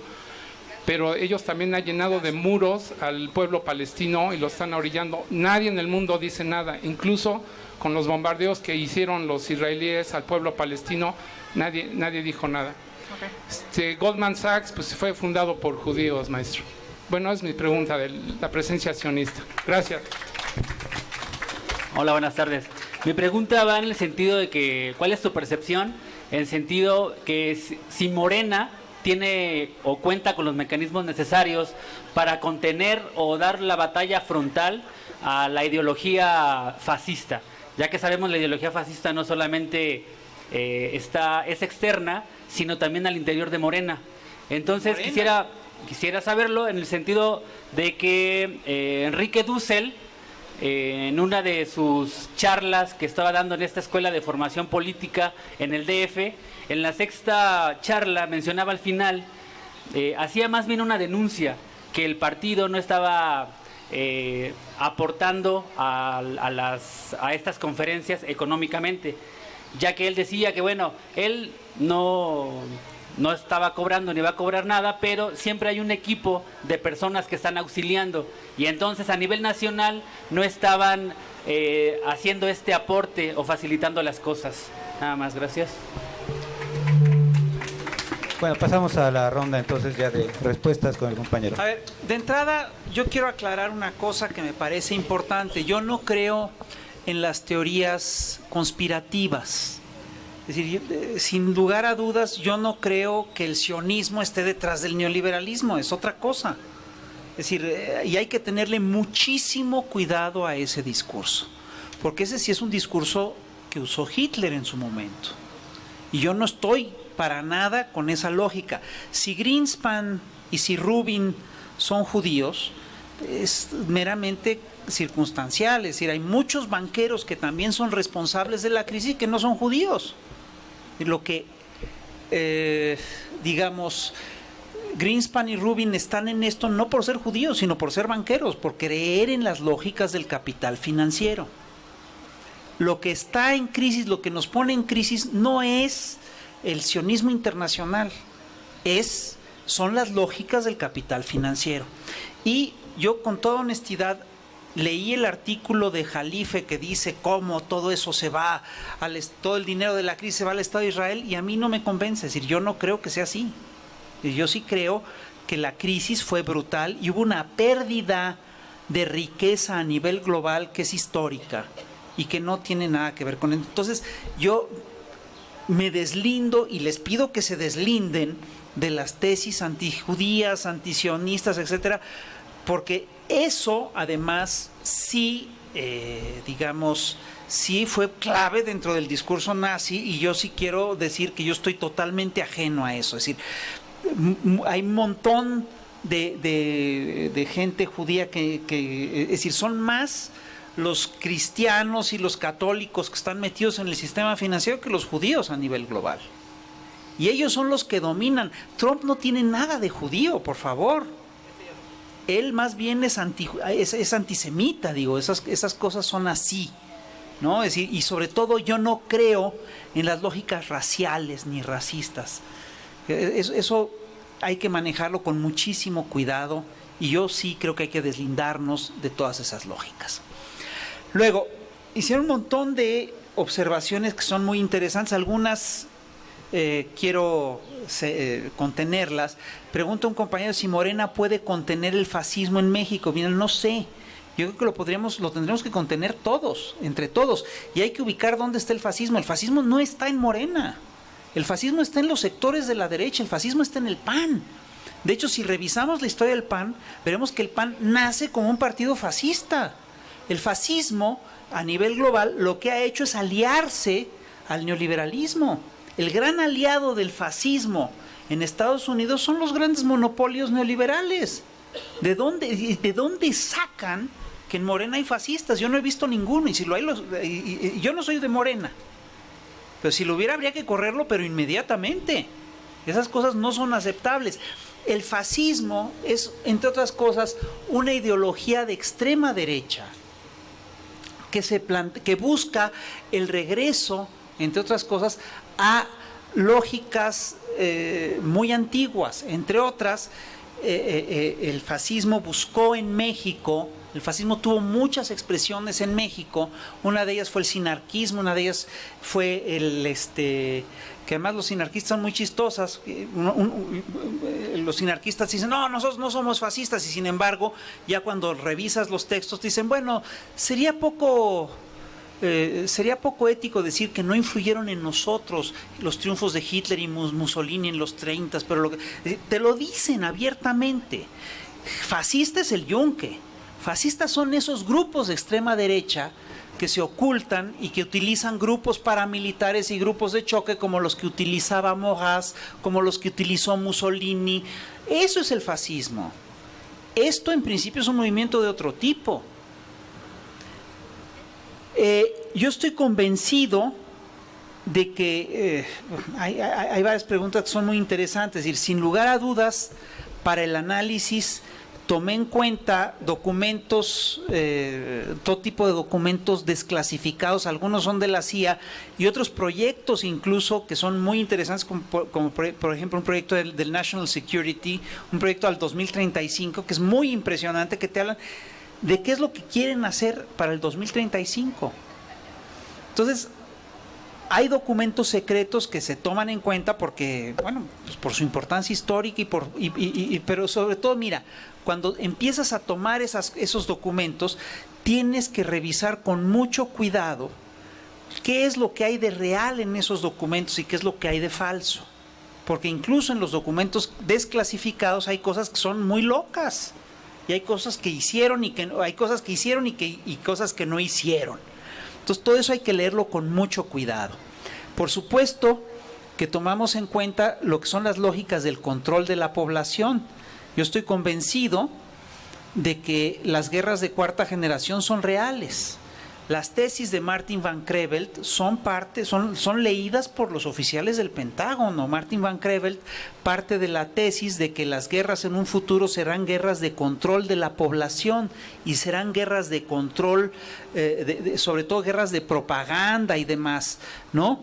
pero ellos también han llenado de muros al pueblo palestino y lo están orillando. Nadie en el mundo dice nada, incluso con los bombardeos que hicieron los israelíes al pueblo palestino, nadie dijo nada. Goldman Sachs pues fue fundado por judíos, maestro. Bueno, es mi pregunta de la presencia sionista. Gracias. Hola, buenas tardes. Mi pregunta va en el sentido de que, ¿cuál es tu percepción? En el sentido que si Morena tiene o cuenta con los mecanismos necesarios para contener o dar la batalla frontal a la ideología fascista, ya que sabemos la ideología fascista no solamente es externa, sino también al interior de Morena. Entonces quisiera saberlo en el sentido de que Enrique Dussel, en una de sus charlas que estaba dando en esta escuela de formación política en el DF, en la sexta charla mencionaba al final, hacía más bien una denuncia que el partido no estaba aportando a estas conferencias económicamente, ya que él decía que bueno, él no estaba cobrando ni va a cobrar nada, pero siempre hay un equipo de personas que están auxiliando y entonces a nivel nacional no estaban haciendo este aporte o facilitando las cosas. Nada más, gracias. Bueno, pasamos a la ronda entonces ya de respuestas con el compañero. A ver, de entrada yo quiero aclarar una cosa que me parece importante. Yo no creo en las teorías conspirativas. Es decir, sin lugar a dudas, yo no creo que el sionismo esté detrás del neoliberalismo, es otra cosa. Es decir, y hay que tenerle muchísimo cuidado a ese discurso, porque ese sí es un discurso que usó Hitler en su momento. Y yo no estoy para nada con esa lógica. Si Greenspan y si Rubin son judíos, es meramente circunstancial, es decir, hay muchos banqueros que también son responsables de la crisis que no son judíos. Lo que, digamos, Greenspan y Rubin están en esto no por ser judíos, sino por ser banqueros, por creer en las lógicas del capital financiero. Lo que está en crisis, lo que nos pone en crisis no es el sionismo internacional, son las lógicas del capital financiero. Y yo con toda honestidad leí el artículo de Jalife que dice cómo todo eso se va, todo el dinero de la crisis se va al Estado de Israel, y a mí no me convence. Es decir, yo no creo que sea así. Yo sí creo que la crisis fue brutal y hubo una pérdida de riqueza a nivel global que es histórica y que no tiene nada que ver con eso. Entonces yo me deslindo y les pido que se deslinden de las tesis antijudías, antisionistas, etcétera, porque eso además sí, digamos, sí fue clave dentro del discurso nazi, y yo sí quiero decir que yo estoy totalmente ajeno a eso. Es decir, hay un montón de gente judía es decir, son más los cristianos y los católicos que están metidos en el sistema financiero que los judíos a nivel global. Y ellos son los que dominan. Trump no tiene nada de judío, por favor. Él más bien es antisemita, digo, esas cosas son así, ¿no? Es decir, y sobre todo yo no creo en las lógicas raciales ni racistas. Eso hay que manejarlo con muchísimo cuidado, y yo sí creo que hay que deslindarnos de todas esas lógicas. Luego, hicieron un montón de observaciones que son muy interesantes, algunas quiero contenerlas. Pregunta un compañero si Morena puede contener el fascismo en México. Miren, no sé. Yo creo que lo tendremos que contener todos, entre todos. Y hay que ubicar dónde está el fascismo. El fascismo no está en Morena. El fascismo está en los sectores de la derecha. El fascismo está en el PAN. De hecho, si revisamos la historia del PAN, veremos que el PAN nace como un partido fascista. El fascismo, a nivel global, lo que ha hecho es aliarse al neoliberalismo. El gran aliado del fascismo en Estados Unidos son los grandes monopolios neoliberales. ¿De dónde sacan que en Morena hay fascistas? Yo no he visto ninguno, y si lo hay, yo no soy de Morena, pero si lo hubiera habría que correrlo, pero inmediatamente. Esas cosas no son aceptables. El fascismo es, entre otras cosas, una ideología de extrema derecha que busca el regreso, entre otras cosas, a lógicas muy antiguas. Entre otras, el fascismo buscó en México, el fascismo tuvo muchas expresiones en México. Una de ellas fue el sinarquismo, una de ellas fue que además los sinarquistas son muy chistosas. Los sinarquistas dicen, no, nosotros no somos fascistas, y sin embargo, ya cuando revisas los textos dicen, bueno, sería poco ético decir que no influyeron en nosotros los triunfos de Hitler y Mussolini en los 30, pero te lo dicen abiertamente. Fascista es el yunque. Fascistas son esos grupos de extrema derecha que se ocultan y que utilizan grupos paramilitares y grupos de choque como los que utilizaba Moraz, como los que utilizó Mussolini. Eso es el fascismo. Esto en principio es un movimiento de otro tipo. Yo estoy convencido de que hay varias preguntas que son muy interesantes. Es decir, sin lugar a dudas, para el análisis tomé en cuenta documentos, todo tipo de documentos desclasificados. Algunos son de la CIA y otros proyectos incluso que son muy interesantes, como por ejemplo un proyecto del National Security, un proyecto al 2035 que es muy impresionante, que te hablan de qué es lo que quieren hacer para el 2035. Entonces, hay documentos secretos que se toman en cuenta porque, bueno, pues por su importancia histórica pero sobre todo, mira, cuando empiezas a tomar esos documentos, tienes que revisar con mucho cuidado qué es lo que hay de real en esos documentos y qué es lo que hay de falso. Porque incluso en los documentos desclasificados hay cosas que son muy locas. Y hay cosas que hicieron y cosas que no hicieron. Entonces todo eso hay que leerlo con mucho cuidado. Por supuesto que tomamos en cuenta lo que son las lógicas del control de la población. Yo estoy convencido de que las guerras de cuarta generación son reales. Las tesis de Martin Van Creveld son leídas por los oficiales del Pentágono. Martin Van Creveld parte de la tesis de que las guerras en un futuro serán guerras de control de la población y serán guerras de control, sobre todo guerras de propaganda y demás, ¿no?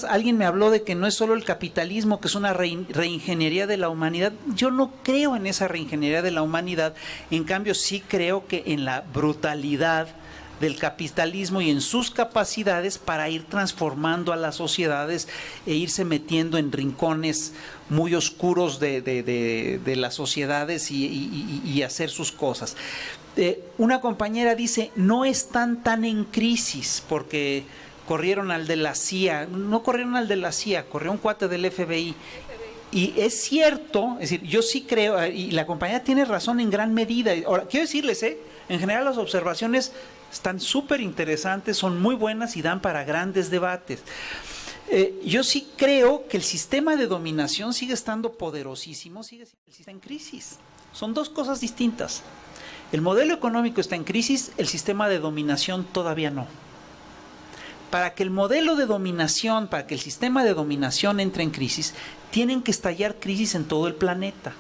Alguien me habló de que no es solo el capitalismo, que es una reingeniería de la humanidad. Yo no creo en esa reingeniería de la humanidad, en cambio sí creo que en la brutalidad del capitalismo y en sus capacidades para ir transformando a las sociedades e irse metiendo en rincones muy oscuros de las sociedades y hacer sus cosas. Una compañera dice, no están tan en crisis porque corrieron al de la CIA. No corrieron al de la CIA, corrió un cuate del FBI. Y es cierto, es decir, yo sí creo, y la compañía tiene razón en gran medida. Ahora, quiero decirles, en general las observaciones están súper interesantes, son muy buenas y dan para grandes debates. Yo sí creo que el sistema de dominación sigue estando poderosísimo, sigue siendo en crisis. Son dos cosas distintas. El modelo económico está en crisis, el sistema de dominación todavía no. Para que el modelo de dominación, para que el sistema de dominación entre en crisis, tienen que estallar crisis en todo el planeta.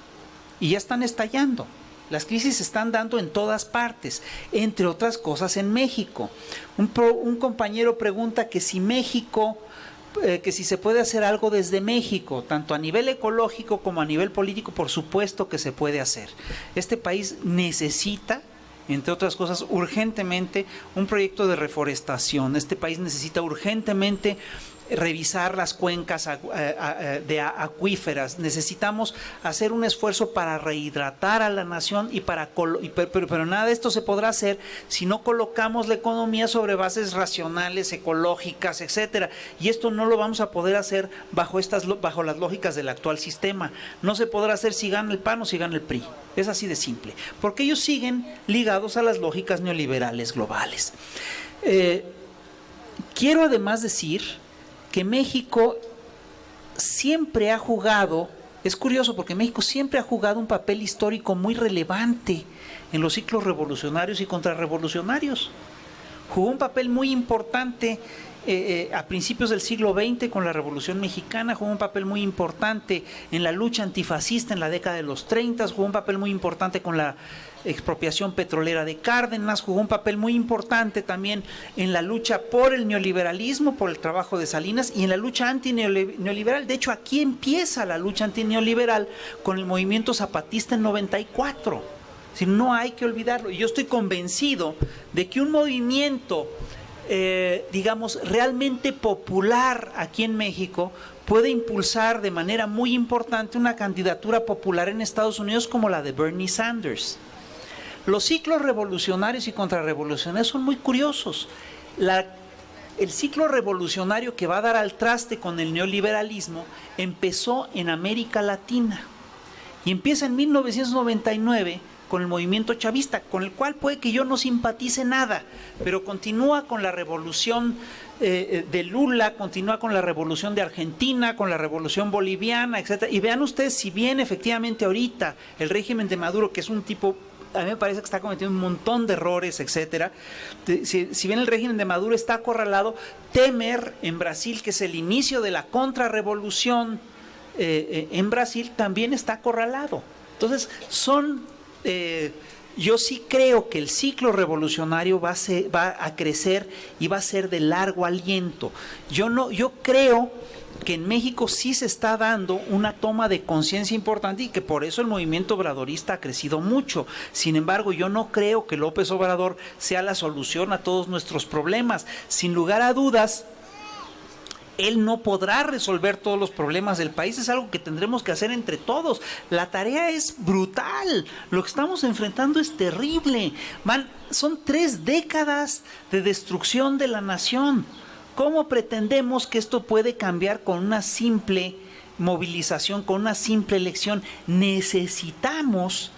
Y ya están estallando. Las crisis se están dando en todas partes, entre otras cosas en México. Un compañero pregunta que si México, que si se puede hacer algo desde México, tanto a nivel ecológico como a nivel político. Por supuesto que se puede hacer. Este país necesita, entre otras cosas, urgentemente un proyecto de reforestación. Este país necesita urgentemente revisar las cuencas de acuíferas, necesitamos hacer un esfuerzo para rehidratar a la nación pero nada de esto se podrá hacer si no colocamos la economía sobre bases racionales, ecológicas, etcétera. Y esto no lo vamos a poder hacer bajo las lógicas del actual sistema. No se podrá hacer si gana el PAN o si gana el PRI. Es así de simple, porque ellos siguen ligados a las lógicas neoliberales globales. Quiero además decir que México siempre ha jugado, es curioso porque México siempre ha jugado un papel histórico muy relevante en los ciclos revolucionarios y contrarrevolucionarios. Jugó un papel muy importante a principios del siglo XX con la Revolución Mexicana, jugó un papel muy importante en la lucha antifascista en la década de los 30, jugó un papel muy importante con la expropiación petrolera de Cárdenas, jugó un papel muy importante también en la lucha por el neoliberalismo, por el trabajo de Salinas y en la lucha antineoliberal. De hecho, aquí empieza la lucha antineoliberal con el movimiento zapatista en 94. Es decir, no hay que olvidarlo. Y yo estoy convencido de que un movimiento digamos, realmente popular aquí en México puede impulsar de manera muy importante una candidatura popular en Estados Unidos como la de Bernie Sanders. Los ciclos revolucionarios y contrarrevolucionarios son muy curiosos. El ciclo revolucionario que va a dar al traste con el neoliberalismo empezó en América Latina y empieza en 1999 con el movimiento chavista, con el cual puede que yo no simpatice nada, pero continúa con la revolución de Lula, continúa con la revolución de Argentina, con la revolución boliviana, etcétera. Y vean ustedes, si bien efectivamente ahorita el régimen de Maduro, que es un tipo, a mí me parece que está cometiendo un montón de errores, etcétera, si bien el régimen de Maduro está acorralado, Temer en Brasil, que es el inicio de la contrarrevolución en Brasil, también está acorralado. Entonces, yo sí creo que el ciclo revolucionario va a crecer y va a ser de largo aliento. Yo creo que en México sí se está dando una toma de conciencia importante y que por eso el movimiento obradorista ha crecido mucho. Sin embargo, yo no creo que López Obrador sea la solución a todos nuestros problemas. Sin lugar a dudas, él no podrá resolver todos los problemas del país, es algo que tendremos que hacer entre todos. La tarea es brutal, lo que estamos enfrentando es terrible. Son 3 décadas de destrucción de la nación. ¿Cómo pretendemos que esto puede cambiar con una simple movilización, con una simple elección? Necesitamos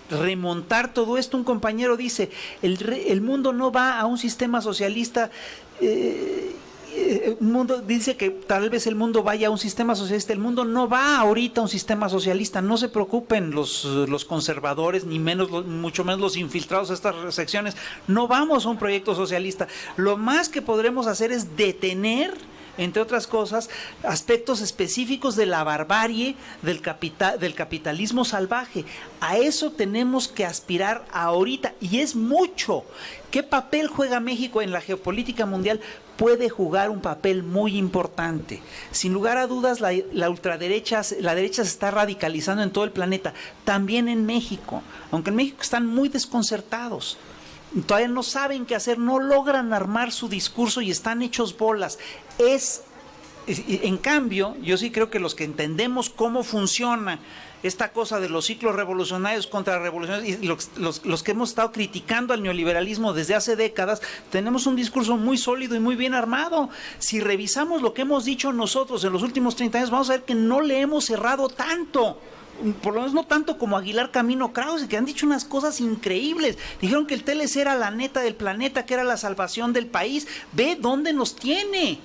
remontar todo esto. Un compañero dice, el mundo no va a un sistema socialista. El mundo dice que tal vez el mundo vaya a un sistema socialista. El mundo no va ahorita a un sistema socialista. No se preocupen los conservadores, ni mucho menos los infiltrados a estas secciones. No vamos a un proyecto socialista. Lo más que podremos hacer es detener, entre otras cosas, aspectos específicos de la barbarie del capitalismo salvaje. A eso tenemos que aspirar ahorita, y es mucho. ¿Qué papel juega México en la geopolítica mundial? Puede jugar un papel muy importante. Sin lugar a dudas, la ultraderecha, la derecha se está radicalizando en todo el planeta, también en México, aunque en México están muy desconcertados. Todavía no saben qué hacer, no logran armar su discurso y están hechos bolas. En cambio, yo sí creo que los que entendemos cómo funciona esta cosa de los ciclos revolucionarios, contrarrevolucionarios, y los que hemos estado criticando al neoliberalismo desde hace décadas, tenemos un discurso muy sólido y muy bien armado. Si revisamos lo que hemos dicho nosotros en los últimos 30 años, vamos a ver que no le hemos cerrado tanto. Por lo menos no tanto como Aguilar Camino Krause, que han dicho unas cosas increíbles. Dijeron que el TLC era la neta del planeta, que era la salvación del país. Ve dónde nos tiene,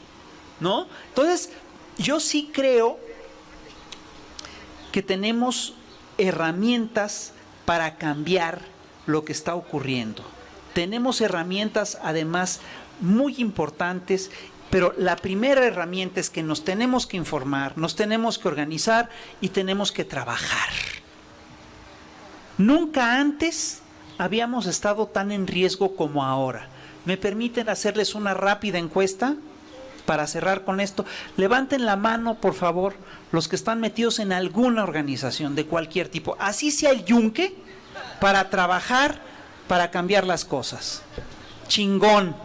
¿no? Entonces, yo sí creo que tenemos herramientas para cambiar lo que está ocurriendo. Tenemos herramientas, además, muy importantes. Pero la primera herramienta es que nos tenemos que informar, nos tenemos que organizar y tenemos que trabajar. Nunca antes habíamos estado tan en riesgo como ahora. ¿Me permiten hacerles una rápida encuesta para cerrar con esto? Levanten la mano, por favor, los que están metidos en alguna organización de cualquier tipo, así sea el yunque, para trabajar, para cambiar las cosas. Chingón.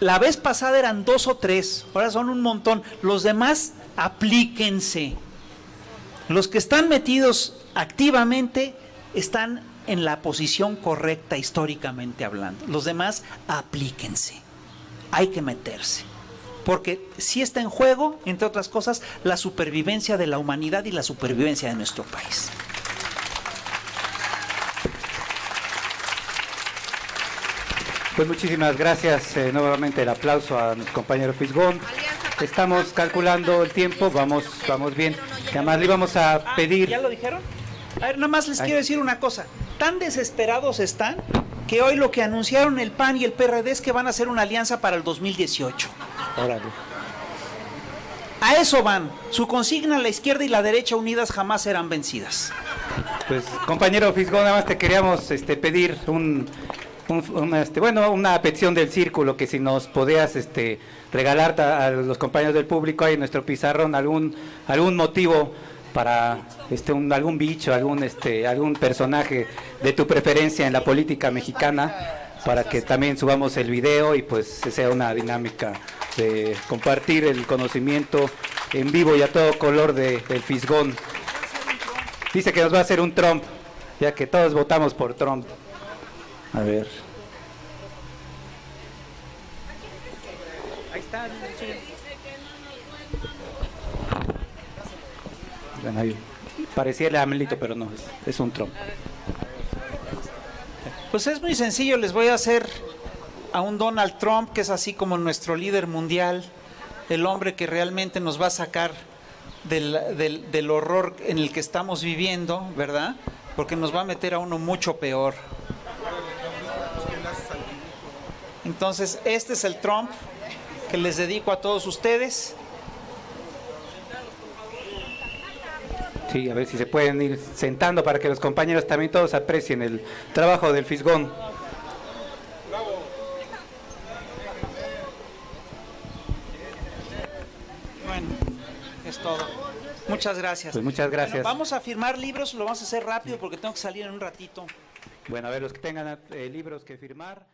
La vez pasada eran 2 o 3, ahora son un montón. Los demás, aplíquense. Los que están metidos activamente están en la posición correcta históricamente hablando. Los demás, aplíquense. Hay que meterse. Porque sí está en juego, entre otras cosas, la supervivencia de la humanidad y la supervivencia de nuestro país. Pues muchísimas gracias, nuevamente el aplauso a nuestro compañero Fisgón. Estamos calculando el tiempo, vamos bien. Y además le íbamos a pedir... ¿Ya lo dijeron? A ver, nada más les quiero decir una cosa. Tan desesperados están que hoy lo que anunciaron el PAN y el PRD es que van a hacer una alianza para el 2018. Órale. A eso van. Su consigna, la izquierda y la derecha unidas jamás serán vencidas. Pues compañero Fisgón, nada más te queríamos pedir una petición del círculo, que si nos podías regalar a los compañeros del público ahí en nuestro pizarrón algún motivo para algún bicho, algún personaje de tu preferencia en la política mexicana, para que también subamos el video y pues sea una dinámica de compartir el conocimiento en vivo y a todo color del Fisgón. Dice que nos va a hacer un Trump, ya que todos votamos por Trump. A ver. Ahí está. Bueno, ahí parecía el Amelito, pero no, es un Trump. Pues es muy sencillo, les voy a hacer a un Donald Trump, que es así como nuestro líder mundial, el hombre que realmente nos va a sacar del horror en el que estamos viviendo, ¿verdad? Porque nos va a meter a uno mucho peor. Entonces, este es el Trump que les dedico a todos ustedes. Sí, a ver si se pueden ir sentando para que los compañeros también todos aprecien el trabajo del Fisgón. Bueno, es todo. Muchas gracias. Pues muchas gracias. Bueno, vamos a firmar libros, lo vamos a hacer rápido porque tengo que salir en un ratito. Bueno, a ver, los que tengan libros que firmar.